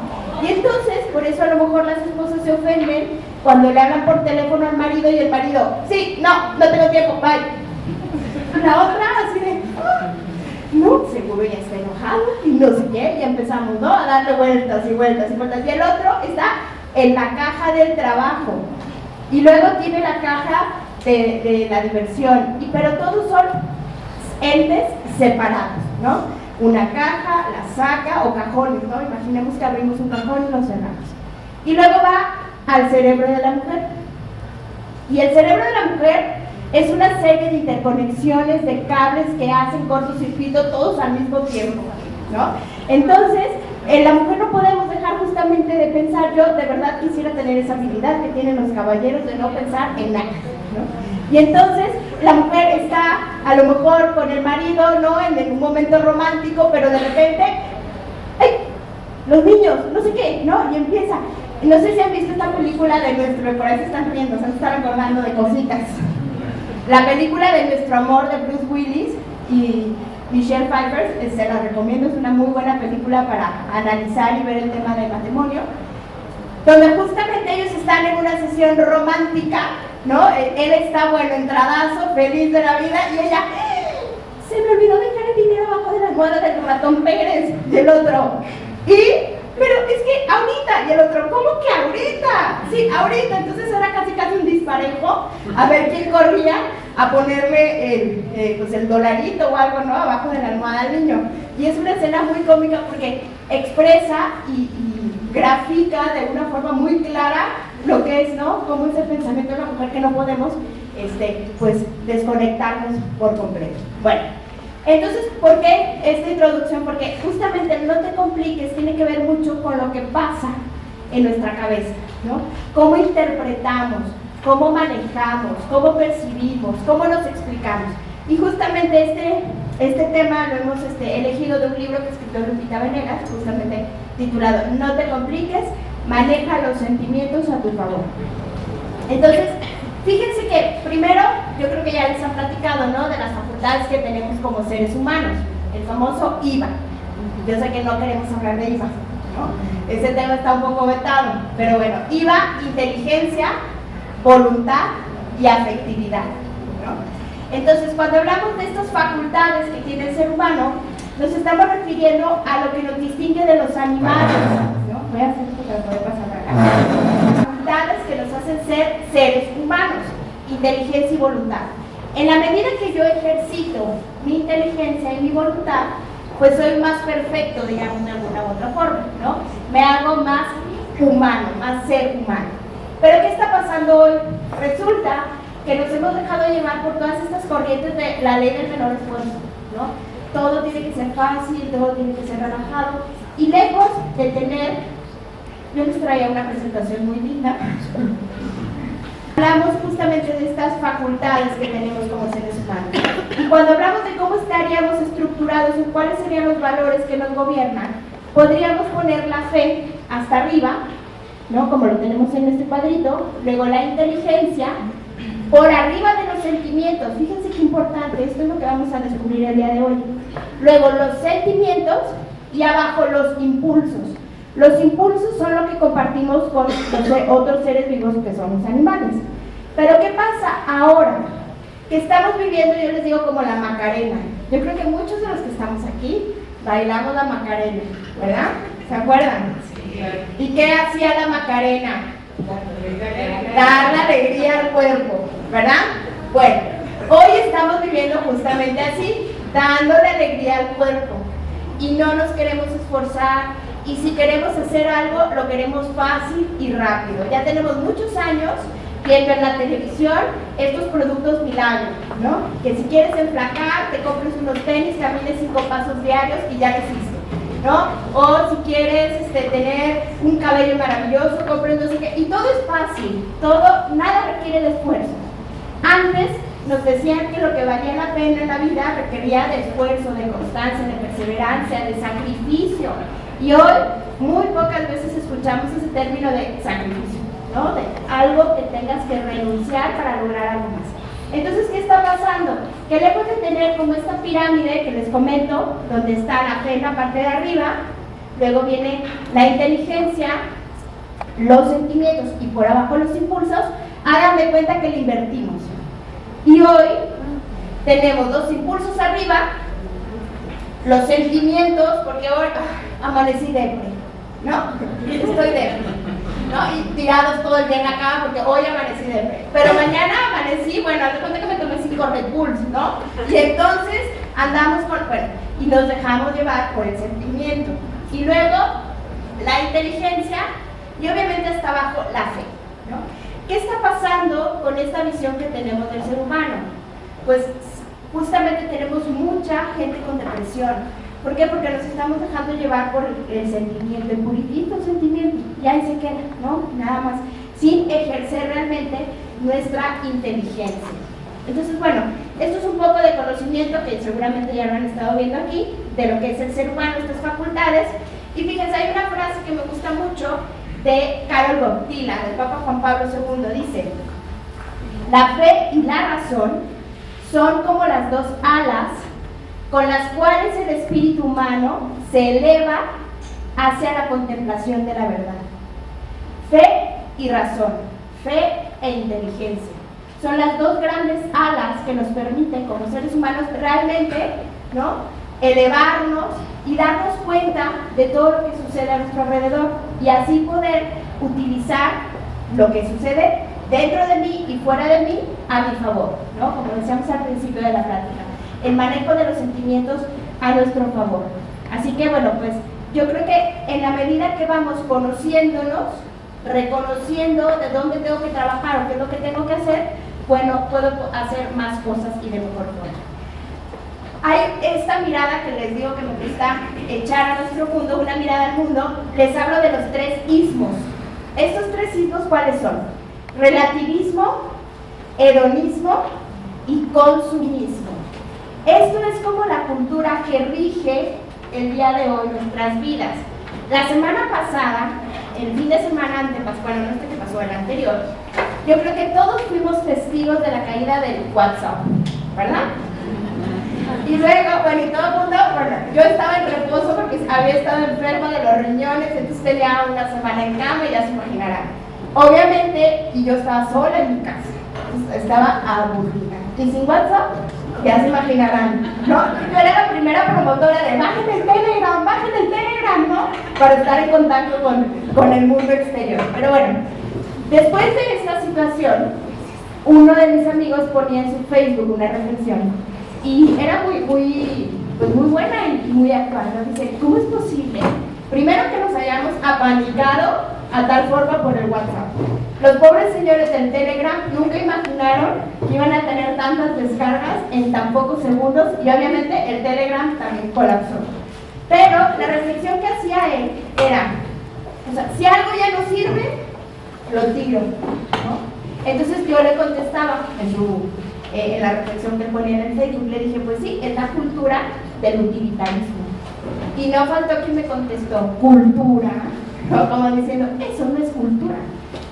Y entonces, por eso a lo mejor las esposas se ofenden cuando le hablan por teléfono al marido y el marido, sí, no tengo tiempo, bye. La otra así de, no, seguro ya está enojado y no sé qué, y empezamos, ¿no? A darle vueltas y vueltas y vueltas. Y el otro está en la caja del trabajo. Y luego tiene la caja de la diversión. Pero todos son entes separados, ¿no? Una caja, la saca, o cajones, ¿no? Imaginemos que abrimos un cajón y lo cerramos. Y luego va al cerebro de la mujer. Y el cerebro de la mujer es una serie de interconexiones de cables que hacen cortocircuito todos al mismo tiempo, ¿no? Entonces, en la mujer no podemos dejar justamente de pensar. Yo de verdad quisiera tener esa habilidad que tienen los caballeros de no pensar en nada, ¿no? Y entonces la mujer está a lo mejor con el marido, ¿no? En un momento romántico, pero de repente, ¡ay! Los niños, no sé qué, ¿no? Y empieza. No sé si han visto esta película de nuestro, por ahí se están riendo, se están recordando de cositas. La película de Nuestro Amor de Bruce Willis y Michelle Pfeiffer, se la recomiendo, es una muy buena película para analizar y ver el tema del matrimonio, donde justamente ellos están en una sesión romántica, ¿no? Él está, bueno, entradazo, feliz de la vida, y ella, se me olvidó dejar el dinero abajo de la almohada del ratón Pérez, y el otro, pero es que ahorita, y el otro, ¿cómo que ahorita? Sí, ahorita. Entonces era casi un disparejo, a ver quién corría a ponerle el dolarito o algo, ¿no? Abajo de la almohada al niño. Y es una escena muy cómica porque expresa y grafica de una forma muy clara lo que es, ¿no? Cómo es el pensamiento de la mujer, que no podemos, pues, desconectarnos por completo. Bueno. Entonces, ¿por qué esta introducción? Porque justamente no te compliques tiene que ver mucho con lo que pasa en nuestra cabeza, ¿no? Cómo interpretamos, cómo manejamos, cómo percibimos, cómo nos explicamos. Y justamente este tema lo hemos elegido de un libro que escribió Lupita Venegas, justamente titulado No te compliques, maneja los sentimientos a tu favor. Entonces, fíjense que primero, yo creo que ya les han platicado, ¿no? De las facultades que tenemos como seres humanos, el famoso IVA. Yo sé que no queremos hablar de IVA, ¿no? Ese tema está un poco vetado, pero bueno, IVA, inteligencia, voluntad y afectividad, ¿no? Entonces, cuando hablamos de estas facultades que tiene el ser humano, nos estamos refiriendo a lo que nos distingue de los animales, ¿no? Voy a hacer esto para poder pasar acá. Facultades que nos hacen ser seres humanos, inteligencia y voluntad. En la medida que yo ejercito mi inteligencia y mi voluntad, pues soy más perfecto, digamos, de alguna u otra forma, ¿no? Me hago más humano, más ser humano. Pero ¿qué está pasando hoy? Resulta que nos hemos dejado llevar por todas estas corrientes de la ley del menor esfuerzo, ¿no? Todo tiene que ser fácil, todo tiene que ser relajado, y lejos de tener, yo les traía una presentación muy linda. Hablamos justamente de estas facultades que tenemos como seres humanos. Y cuando hablamos de cómo estaríamos estructurados y cuáles serían los valores que nos gobiernan, podríamos poner la fe hasta arriba, ¿no? Como lo tenemos en este cuadrito, luego la inteligencia, por arriba de los sentimientos. Fíjense qué importante, esto es lo que vamos a descubrir el día de hoy. Luego los sentimientos y abajo los impulsos. Los impulsos son lo que compartimos con los otros seres vivos que son los animales. Pero ¿qué pasa ahora? Que estamos viviendo, yo les digo, como la Macarena. Yo creo que muchos de los que estamos aquí bailamos la Macarena, ¿verdad? ¿Se acuerdan? ¿Y qué hacía la Macarena? Dar la alegría al cuerpo, ¿verdad? Bueno, hoy estamos viviendo justamente así, dándole alegría al cuerpo. Y no nos queremos esforzar. Y si queremos hacer algo, lo queremos fácil y rápido. Ya tenemos muchos años viendo en la televisión estos productos milagros, ¿no? Que si quieres enflacar, te compres unos tenis, camines 5 pasos diarios y ya lo hiciste, ¿no? O si quieres tener un cabello maravilloso, compres no sé qué. Y todo es fácil, todo, nada requiere de esfuerzo. Antes nos decían que lo que valía la pena en la vida requería de esfuerzo, de constancia, de perseverancia, de sacrificio. Y hoy muy pocas veces escuchamos ese término de sacrificio, ¿no? De algo que tengas que renunciar para lograr algo más. Entonces, ¿qué está pasando? Que lejos de tener como esta pirámide que les comento, donde está la fe en la parte de arriba, luego viene la inteligencia, los sentimientos y por abajo los impulsos, hagan de cuenta que le invertimos. Y hoy tenemos los impulsos arriba, los sentimientos, porque hoy amanecí depre, ¿no? Estoy depre, ¿no? Y tirados todo el día en la cama porque hoy amanecí depre. Pero mañana amanecí, bueno, haz de cuenta que me tomé 5 Red Bulls, ¿no? Y entonces andamos con, bueno, y nos dejamos llevar por el sentimiento. Y luego la inteligencia y obviamente hasta abajo la fe, ¿no? ¿Qué está pasando con esta visión que tenemos del ser humano? Pues justamente tenemos mucha gente con depresión. ¿Por qué? Porque nos estamos dejando llevar por el sentimiento, el puritito sentimiento, y ahí se queda, ¿no? Nada más, sin ejercer realmente nuestra inteligencia. Entonces, bueno, esto es un poco de conocimiento que seguramente ya lo han estado viendo aquí, de lo que es el ser humano, estas facultades. Y fíjense, hay una frase que me gusta mucho de Karol Wojtyla, del Papa Juan Pablo II, dice: la fe y la razón son como las dos alas con las cuales el espíritu humano se eleva hacia la contemplación de la verdad. Fe y razón, fe e inteligencia, son las dos grandes alas que nos permiten como seres humanos realmente, ¿no?, elevarnos y darnos cuenta de todo lo que sucede a nuestro alrededor y así poder utilizar lo que sucede dentro de mí y fuera de mí a mi favor, ¿no? Como decíamos al principio de la plática, el manejo de los sentimientos a nuestro favor. Así que bueno, pues yo creo que en la medida que vamos conociéndonos, reconociendo de dónde tengo que trabajar o qué es lo que tengo que hacer, bueno, puedo hacer más cosas y de mejor forma. Hay esta mirada que les digo que me gusta echar a nuestro mundo, una mirada al mundo. Les hablo de los 3 ismos. Estos 3 ismos, ¿cuáles son? Relativismo, hedonismo y consumismo. Esto es como la cultura que rige el día de hoy nuestras vidas. La semana pasada, el fin de semana antepascual, no este que pasó, el anterior, yo creo que todos fuimos testigos de la caída del WhatsApp, ¿verdad? Y luego, bueno, y todo el mundo, bueno, yo estaba en reposo porque había estado enferma de los riñones, entonces tenía una semana en cama y ya se imaginarán. Obviamente, y yo estaba sola en mi casa, estaba aburrida. Y sin WhatsApp, ya se imaginarán, ¿no? Yo era la primera promotora de bajen el Telegram, ¿no? Para estar en contacto con el mundo exterior. Pero bueno, después de esta situación, uno de mis amigos ponía en su Facebook una reflexión. Y era muy buena y muy actual, ¿no? Dice, ¿cómo es posible? Primero que nos hayamos apanicado a tal forma por el WhatsApp. Los pobres señores del Telegram nunca imaginaron que iban a tener tantas descargas en tan pocos segundos y obviamente el Telegram también colapsó. Pero la reflexión que hacía él era, o sea, si algo ya no sirve, lo tiro, ¿no? Entonces yo le contestaba en la reflexión que ponía en el Facebook, le dije, pues sí, es la cultura del utilitarismo. Y no faltó quien me contestó, cultura, ¿no? Como diciendo, eso no es cultura.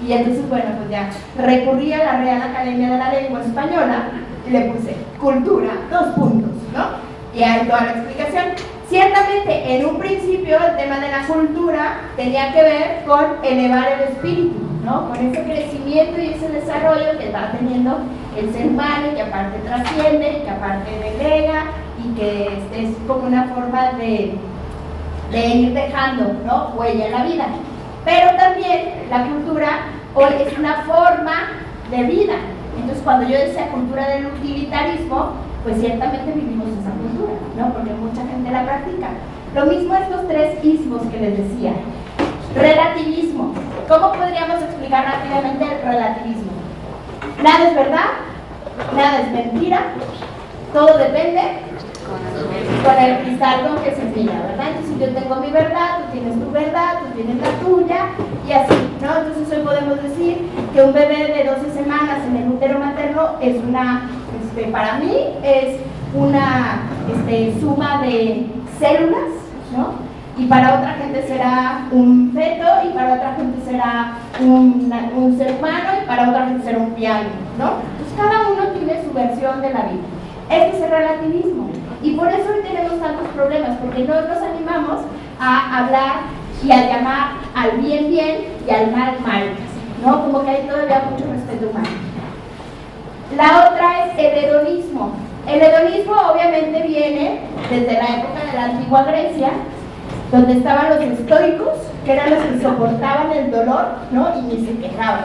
Y entonces, bueno, pues ya recurrí a la Real Academia de la Lengua Española y le puse cultura, 2 puntos, ¿no? Y hay toda la explicación. Ciertamente, en un principio, el tema de la cultura tenía que ver con elevar el espíritu, ¿no? Con ese crecimiento y ese desarrollo que va teniendo el ser humano y que aparte trasciende y que aparte delega y que es como una forma de ir dejando, ¿no?, huella en la vida. Pero también la cultura hoy es una forma de vida. Entonces, cuando yo decía cultura del utilitarismo, pues ciertamente vivimos esa cultura, ¿no? Porque mucha gente la practica. Lo mismo estos 3 ismos que les decía. Relativismo. ¿Cómo podríamos explicar rápidamente el relativismo? Nada es verdad, nada es mentira, todo depende con el cristal con que se mira, ¿verdad? Entonces yo tengo mi verdad, tú tienes tu verdad, tú tienes la tuya, y así, ¿no? Entonces hoy podemos decir que un bebé de 12 semanas en el útero materno es una, para mí, es una suma de células, ¿no? Y para otra gente será un feto, y para otra gente será un ser humano, y para otra gente será un piano, ¿no? Entonces cada uno tiene su versión de la vida. Este es el relativismo. Y por eso hoy tenemos tantos problemas, porque no nos animamos a hablar y a llamar al bien bien y al mal mal, ¿no? Como que hay todavía mucho respeto humano. La otra es el hedonismo. El hedonismo obviamente viene desde la época de la antigua Grecia, donde estaban los estoicos, que eran los que soportaban el dolor, ¿no? Y ni se quejaban.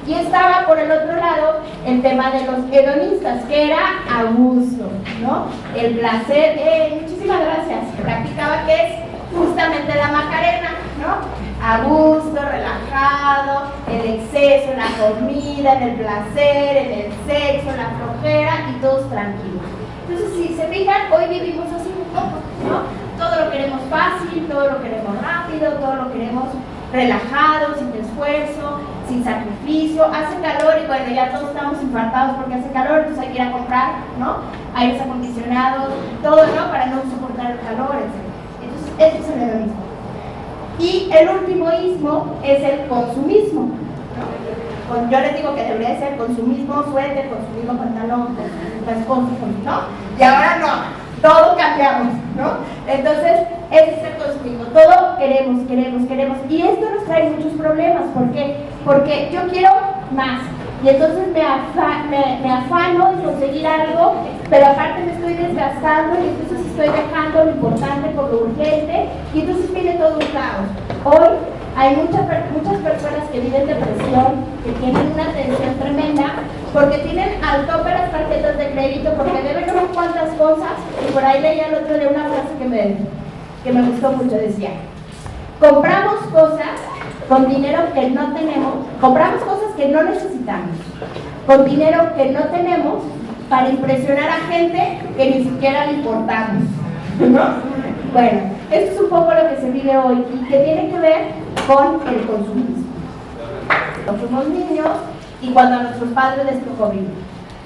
Y estaba por el otro lado el tema de los hedonistas, que era a gusto, ¿no? El placer, muchísimas gracias, practicaba que es justamente la Macarena, ¿no? A gusto, relajado, el exceso, en la comida, en el placer, en el sexo, en la flojera y todos tranquilos. Entonces, si se fijan, hoy vivimos así un poco, ¿no? Todo lo queremos fácil, todo lo queremos rápido, todo lo queremos relajado, sin esfuerzo, sin sacrificio. Hace calor y bueno, ya todos estamos infartados porque hace calor, entonces hay que ir a comprar, ¿no? Aires acondicionados, todo, ¿no? Para no soportar el calor, etc. Entonces, ese es el hedonismo. Y el último ismo es el consumismo, ¿no? Yo les digo que debería ser consumismo suéter, consumismo pantalón, las cosas, ¿no? Y ahora no. Todo cambiamos, ¿no? Entonces, ese es el consumismo. Todo queremos, queremos, queremos. Y esto nos trae muchos problemas. ¿Por qué? Porque yo quiero más. Y entonces me afano en conseguir algo, pero aparte me estoy desgastando y entonces estoy dejando lo importante por lo urgente. Y entonces viene todo un caos. Hoy hay muchas personas que viven depresión, que tienen una tensión tremenda, porque tienen al tope las tarjetas de crédito, porque deben unas cuantas cosas. Y por ahí leía el otro día una frase que me gustó mucho, decía: compramos cosas con dinero que no tenemos, compramos cosas que no necesitamos, con dinero que no tenemos, para impresionar a gente que ni siquiera le importamos, ¿no? Bueno, esto es un poco lo que se vive hoy y que tiene que ver con el consumismo. No somos niños y cuando a nuestros padres les tocó vivir.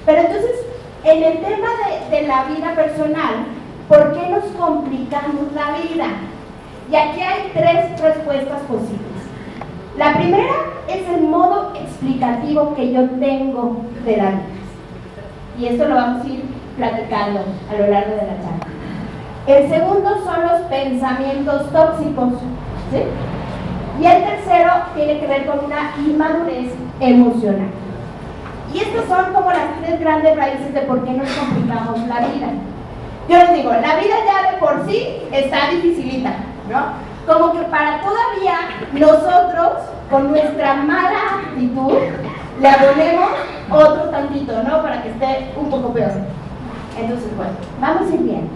Pero entonces, en el tema de la vida personal, ¿por qué nos complicamos la vida? Y aquí hay tres respuestas posibles. La primera es el modo explicativo que yo tengo de la vida. Y esto lo vamos a ir platicando a lo largo de la charla. El segundo son los pensamientos tóxicos, ¿sí? Y el tercero tiene que ver con una inmadurez emocional. Y estas son como las tres grandes raíces de por qué nos complicamos la vida. Yo les digo, la vida ya de por sí está dificilita, ¿no? Como que para todavía nosotros, con nuestra mala actitud, le abonemos otro tantito, ¿no? Para que esté un poco peor. Entonces, bueno, vamos a ir bien.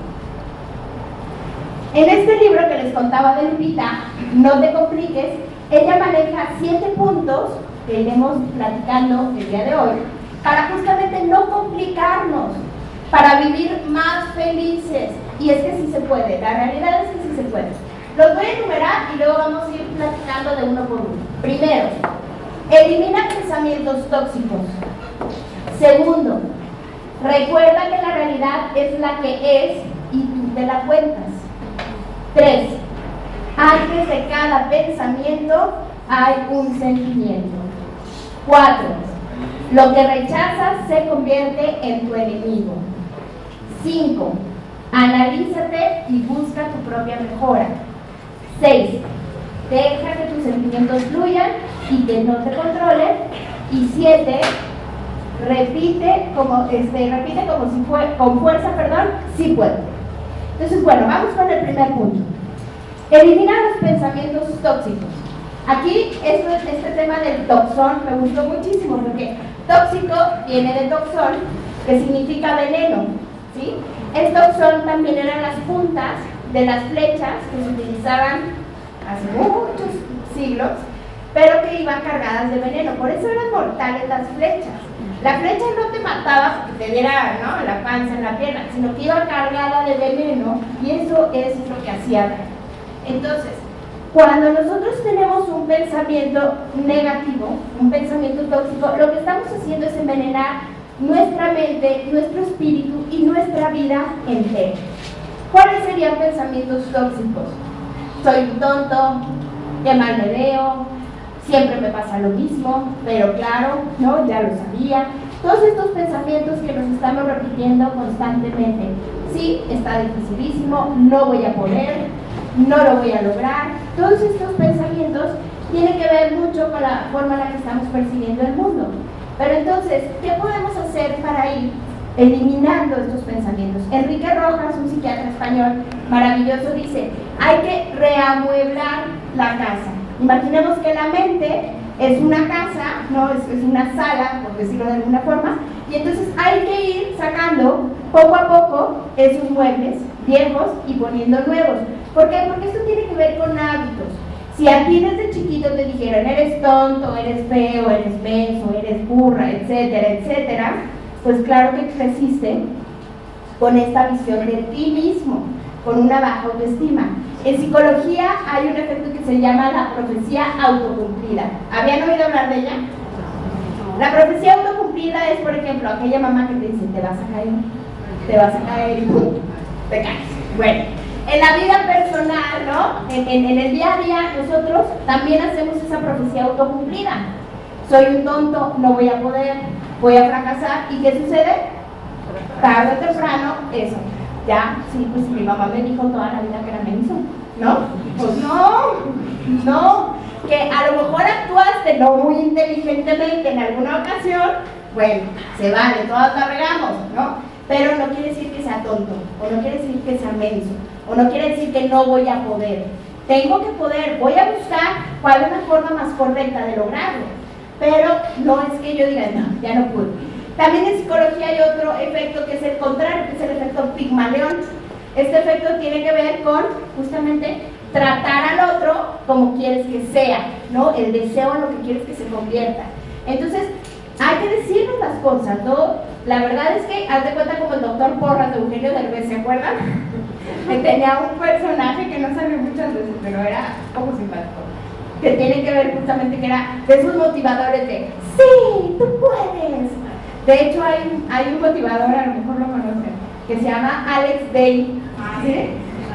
En este libro que les contaba de Lupita, No te compliques, ella maneja 7 puntos que iremos platicando el día de hoy, para justamente no complicarnos, para vivir más felices. Y es que sí se puede, la realidad es que sí se puede. Los voy a enumerar y luego vamos a ir platicando de uno por uno. Primero, elimina pensamientos tóxicos. Segundo, recuerda que la realidad es la que es y tú te la cuentas. 3. Antes de cada pensamiento hay un sentimiento. 4. Lo que rechazas se convierte en tu enemigo. 5. Analízate y busca tu propia mejora. 6. Deja que tus sentimientos fluyan y que no te controlen. Y 7. Repite como si fuera con fuerza, sí puedo. Entonces, bueno, vamos con el primer punto. Eliminar los pensamientos tóxicos. Aquí, este tema del toxón me gustó muchísimo, porque tóxico viene de toxón, que significa veneno, ¿sí? El toxón también eran las puntas de las flechas que se utilizaban hace muchos siglos, pero que iban cargadas de veneno. Por eso eran mortales las flechas. La flecha no te mataba porque te diera, ¿no?, en la panza, en la pierna, sino que iba cargada de veneno, y eso es lo que hacía daño. Entonces, cuando nosotros tenemos un pensamiento negativo, un pensamiento tóxico, lo que estamos haciendo es envenenar nuestra mente, nuestro espíritu y nuestra vida entera. ¿Cuáles serían pensamientos tóxicos? Soy un tonto, qué mal me veo, siempre me pasa lo mismo, pero claro, ¿no?, ya lo sabía. Todos estos pensamientos que nos estamos repitiendo constantemente. Sí, está dificilísimo, no voy a poder, no lo voy a lograr. Todos estos pensamientos tienen que ver mucho con la forma en la que estamos percibiendo el mundo. Pero entonces, ¿qué podemos hacer para ir eliminando estos pensamientos? Enrique Rojas, un psiquiatra español maravilloso, dice, hay que reamueblar la casa. Imaginemos que la mente es una casa, ¿no? Es una sala, por decirlo de alguna forma, y entonces hay que ir sacando poco a poco esos muebles viejos y poniendo nuevos. ¿Por qué? Porque esto tiene que ver con hábitos. Si a ti desde chiquito te dijeron, eres tonto, eres feo, eres beso, eres burra, etcétera, etcétera, pues claro que creciste con esta visión de ti mismo, con una baja autoestima. En psicología hay un efecto que se llama la profecía autocumplida. ¿Habían oído hablar de ella? La profecía autocumplida es, por ejemplo, aquella mamá que te dice, te vas a caer y ¡pum!, te caes. Bueno, en la vida personal, ¿no? En el día a día, nosotros también hacemos esa profecía autocumplida. Soy un tonto, no voy a poder, voy a fracasar. ¿Y qué sucede? Tarde o temprano, eso. Ya, sí, pues mi mamá me dijo toda la vida que era menso, ¿no? Pues no, que a lo mejor actuaste no muy inteligentemente en alguna ocasión, bueno, se vale, todas la regamos, ¿no? Pero no quiere decir que sea tonto, o no quiere decir que sea menso, o no quiere decir que no voy a poder. Tengo que poder, voy a buscar cuál es la forma más correcta de lograrlo, pero no es que yo diga, no, ya no pude. También en psicología hay otro efecto que es el contrario, que es el efecto Pigmalión. Este efecto tiene que ver con justamente tratar al otro como quieres que sea, ¿no? El deseo en lo que quieres que se convierta. Entonces, hay que decirnos las cosas, ¿no? La verdad es que, haz de cuenta como el doctor Porras de Eugenio Derbez, ¿se acuerdan? Que tenía un personaje que no salió muchas veces, pero era poco simpático, que tiene que ver justamente que era de esos motivadores de ¡sí, tú puedes! De hecho, hay un motivador, a lo mejor lo conocen, que se llama Alex Day, ¿sí?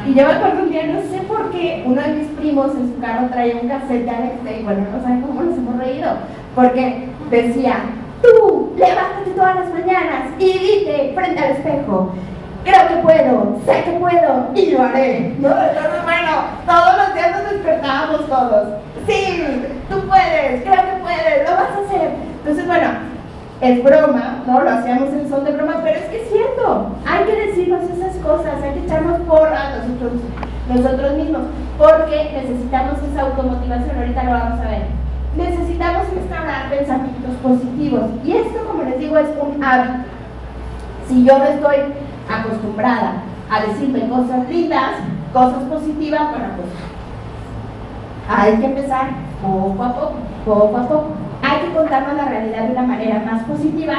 Y yo me acuerdo un día, no sé por qué, uno de mis primos en su carro traía un cassette de Alex Day. Bueno, no saben cómo nos hemos reído, porque decía, tú, levántate todas las mañanas y dite frente al espejo, creo que puedo, sé que puedo y lo haré, ¿no? Entonces, bueno, todos los días nos despertábamos todos, sí, tú puedes, creo que puedes, lo vas a hacer. Entonces, bueno, es broma, ¿no? Lo hacíamos en son de broma, pero es que es cierto, hay que decirnos esas cosas, hay que echarnos porras nosotros mismos, porque necesitamos esa automotivación, ahorita lo vamos a ver. Necesitamos instaurar pensamientos positivos, y esto, como les digo, es un hábito. Si yo no estoy acostumbrada a decirme cosas lindas, cosas positivas, bueno, pues hay que empezar poco a poco. Hay que contarnos la realidad de una manera más positiva,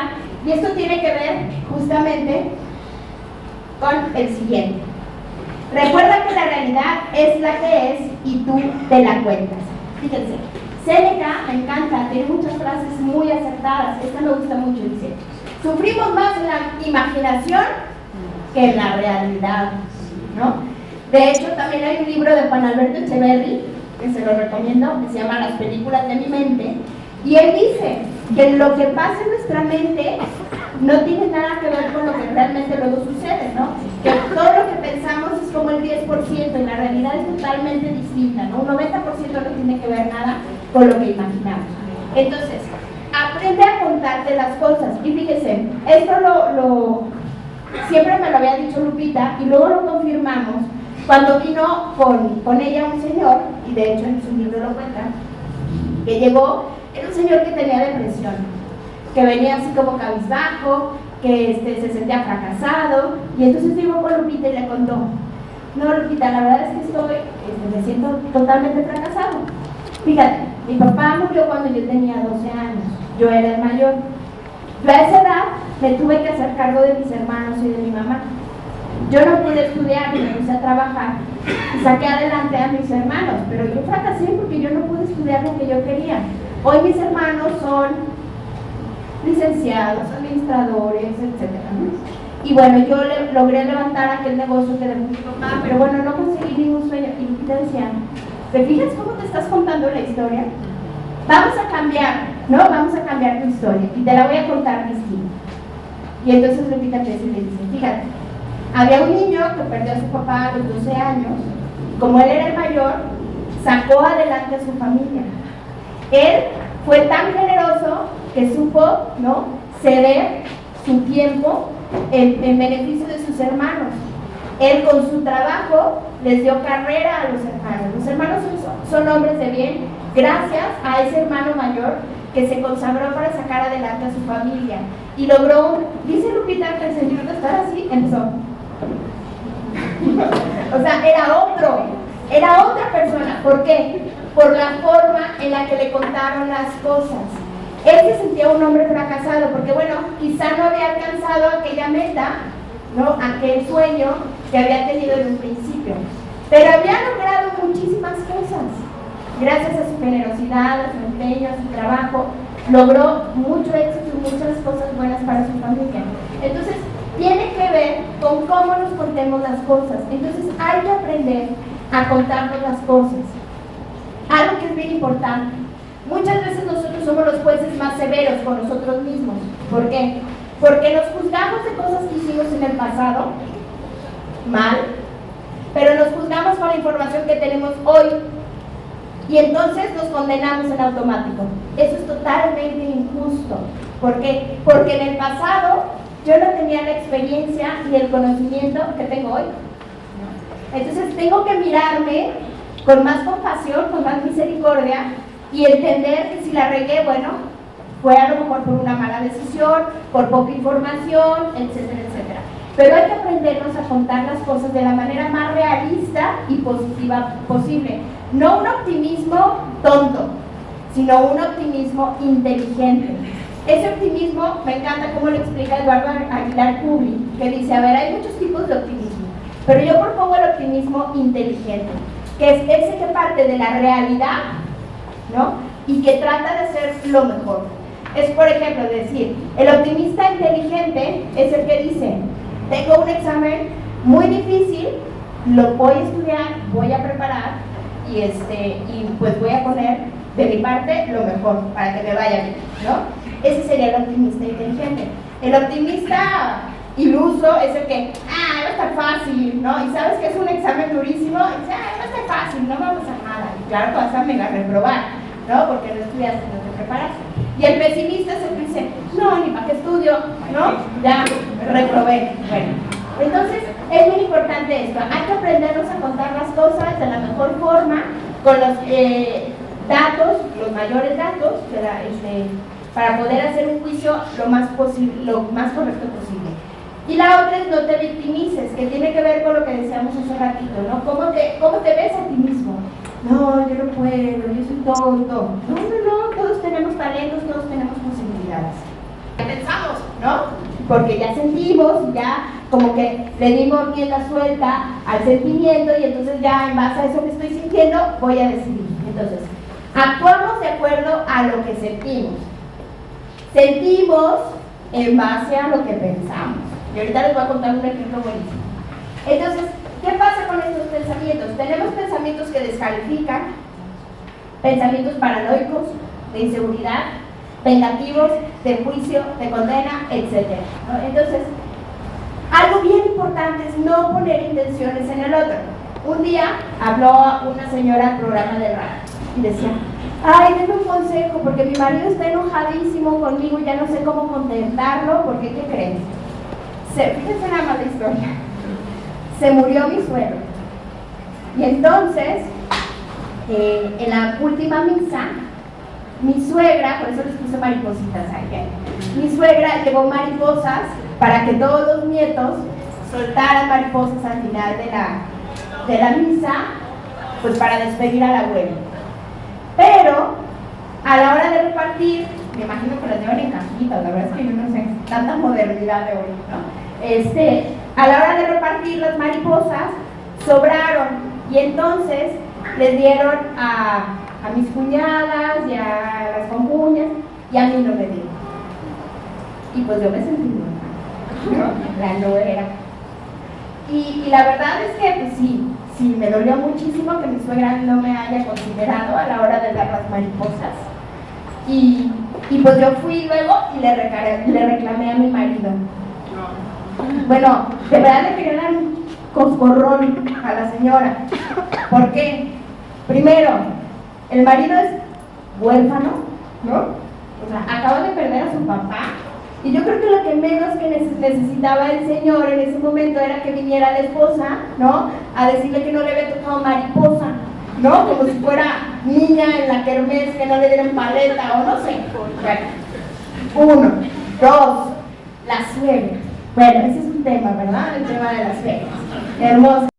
y esto tiene que ver justamente con el siguiente. Recuerda que la realidad es la que es y tú te la cuentas. Fíjense, Séneca, me encanta, tiene muchas frases muy acertadas. Esta me gusta mucho, dice, sufrimos más en la imaginación que en la realidad, ¿no? De hecho, también hay un libro de Juan Alberto Echeverri, que se lo recomiendo, que se llama Las películas de mi mente, y él dice que lo que pasa en nuestra mente no tiene nada que ver con lo que realmente luego sucede, ¿no? Que todo lo que pensamos es como el 10% y la realidad es totalmente distinta, ¿no? Un 90% no tiene que ver nada con lo que imaginamos. Entonces, aprende a contarte las cosas. Y fíjese, esto siempre me lo había dicho Lupita y luego lo confirmamos cuando vino con ella un señor, y de hecho en su libro lo cuenta, que llegó, era un señor que tenía depresión, que venía así como cabizbajo, que se sentía fracasado, y entonces llegó con Lupita y le contó, no Lupita, la verdad es que me siento totalmente fracasado. Fíjate, mi papá murió cuando yo tenía 12 años, yo era el mayor. Yo a esa edad me tuve que hacer cargo de mis hermanos y de mi mamá. Yo no pude estudiar, me puse a trabajar y saqué adelante a mis hermanos, pero yo fracasé porque yo no pude estudiar lo que yo quería. Hoy mis hermanos son licenciados, administradores, etc. Y bueno, yo logré levantar aquel negocio que dejó mi papá, pero bueno, no conseguí ningún sueño. Y Lupita decía, ¿te fijas cómo te estás contando la historia? Vamos a cambiar no, vamos a cambiar tu historia y te la voy a contar distinta. Y entonces Lupita empieza y le dice, fíjate, había un niño que perdió a su papá a los 12 años, como él era el mayor, sacó adelante a su familia. Él fue tan generoso que supo, ¿no?, ceder su tiempo en beneficio de sus hermanos. Él con su trabajo les dio carrera a los hermanos. Los hermanos son hombres de bien gracias a ese hermano mayor que se consagró para sacar adelante a su familia. Y logró, dice Lupita que el señor de estar así, empezó. O sea, era otra persona. ¿Por qué? Por la forma en la que le contaron las cosas. Él se sentía un hombre fracasado, porque bueno, quizá no había alcanzado aquella meta, ¿no?, aquel sueño que había tenido en un principio, pero había logrado muchísimas cosas. Gracias a su generosidad, a su empeño, a su trabajo, logró mucho éxito y muchas cosas buenas para su familia. Entonces, tiene que ver con cómo nos contemos las cosas. Entonces, hay que aprender a contarnos las cosas. Algo que es bien importante. Muchas veces nosotros somos los jueces más severos con nosotros mismos. ¿Por qué? Porque nos juzgamos de cosas que hicimos en el pasado, mal, pero nos juzgamos con la información que tenemos hoy. Y entonces nos condenamos en automático. Eso es totalmente injusto. ¿Por qué? Porque en el pasado yo no tenía la experiencia y el conocimiento que tengo hoy. Entonces tengo que mirarme con más compasión, con más misericordia y entender que si la regué, bueno, fue a lo mejor por una mala decisión, por poca información, etcétera, etcétera. Pero hay que aprendernos a contar las cosas de la manera más realista y positiva posible. No un optimismo tonto, sino un optimismo inteligente. Ese optimismo, me encanta cómo lo explica Eduardo Aguilar Publi, que dice, a ver, hay muchos tipos de optimismo, pero yo propongo el optimismo inteligente, que es ese que parte de la realidad, ¿no?, y que trata de hacer lo mejor. Es, por ejemplo, decir, el optimista inteligente es el que dice, tengo un examen muy difícil, lo voy a estudiar, voy a preparar y pues voy a poner de mi parte lo mejor para que me vaya bien, ¿no? Ese sería el optimista inteligente. El optimista iluso es el que, va a estar fácil, ¿no? Y sabes que es un examen durísimo, y dice, va a estar fácil, no va a pasar nada. Y claro que vas a mega reprobar, ¿no? Porque no estudiaste, no te preparaste. Y el pesimista es el que dice, no, ni para qué estudio, ¿no? Ya reprobé. Bueno, entonces es muy importante esto. Hay que aprendernos a contar las cosas de la mejor forma, con los datos, los mayores datos, para poder hacer un juicio lo más correcto posible. Y la otra es no te victimices, que tiene que ver con lo que decíamos hace ratito, ¿no? ¿Cómo te ves a ti mismo? No, yo no puedo, yo soy tonto. No, todos tenemos talentos, todos tenemos posibilidades. Pensamos, ¿no? Porque ya sentimos, ya como que le dimos rienda suelta al sentimiento y entonces ya en base a eso que estoy sintiendo voy a decidir. Entonces, actuamos de acuerdo a lo que sentimos. Sentimos en base a lo que pensamos. Y ahorita les voy a contar un ejemplo buenísimo. Entonces, ¿qué pasa con estos pensamientos? Tenemos pensamientos que descalifican, pensamientos paranoicos, de inseguridad, vengativos, de juicio, de condena, etc., ¿no? Entonces, algo bien importante es no poner intenciones en el otro. Un día habló una señora al programa de radio y decía, denme un consejo porque mi marido está enojadísimo conmigo y ya no sé cómo contentarlo porque, ¿qué crees? Fíjense nada más la historia. Se murió mi suegro. Y entonces, en la última misa, mi suegra, por eso les puse maripositas aquí, mi suegra llevó mariposas para que todos los nietos soltaran mariposas al final de la misa, pues para despedir al abuelo. Pero, a la hora de repartir, me imagino que las llevan en cajitas, la verdad es que yo no sé, tanta modernidad de hoy, ¿no? A la hora de repartir las mariposas, sobraron y entonces les dieron a mis cuñadas y a las concuñas y a mí no me dieron. Y pues yo me sentí mal, ¿no? La nuera. Y la verdad es que pues sí, me dolió muchísimo que mi suegra no me haya considerado a la hora de dar las mariposas. y pues yo fui luego y le reclamé a mi marido. Bueno, de verdad le quería dar un coscorrón a la señora. ¿Por qué? Primero, el marido es huérfano, ¿no? O sea, acaba de perder a su papá. Y yo creo que lo que menos que necesitaba el señor en ese momento era que viniera la esposa, ¿no? A decirle que no le había tocado mariposa, ¿no? Como si fuera niña en la kermés, que no le dieran paleta o no sé. Bueno, 1, 2, la suegra. Bueno, ese es un tema, ¿verdad? El tema de las suegras. Hermosa.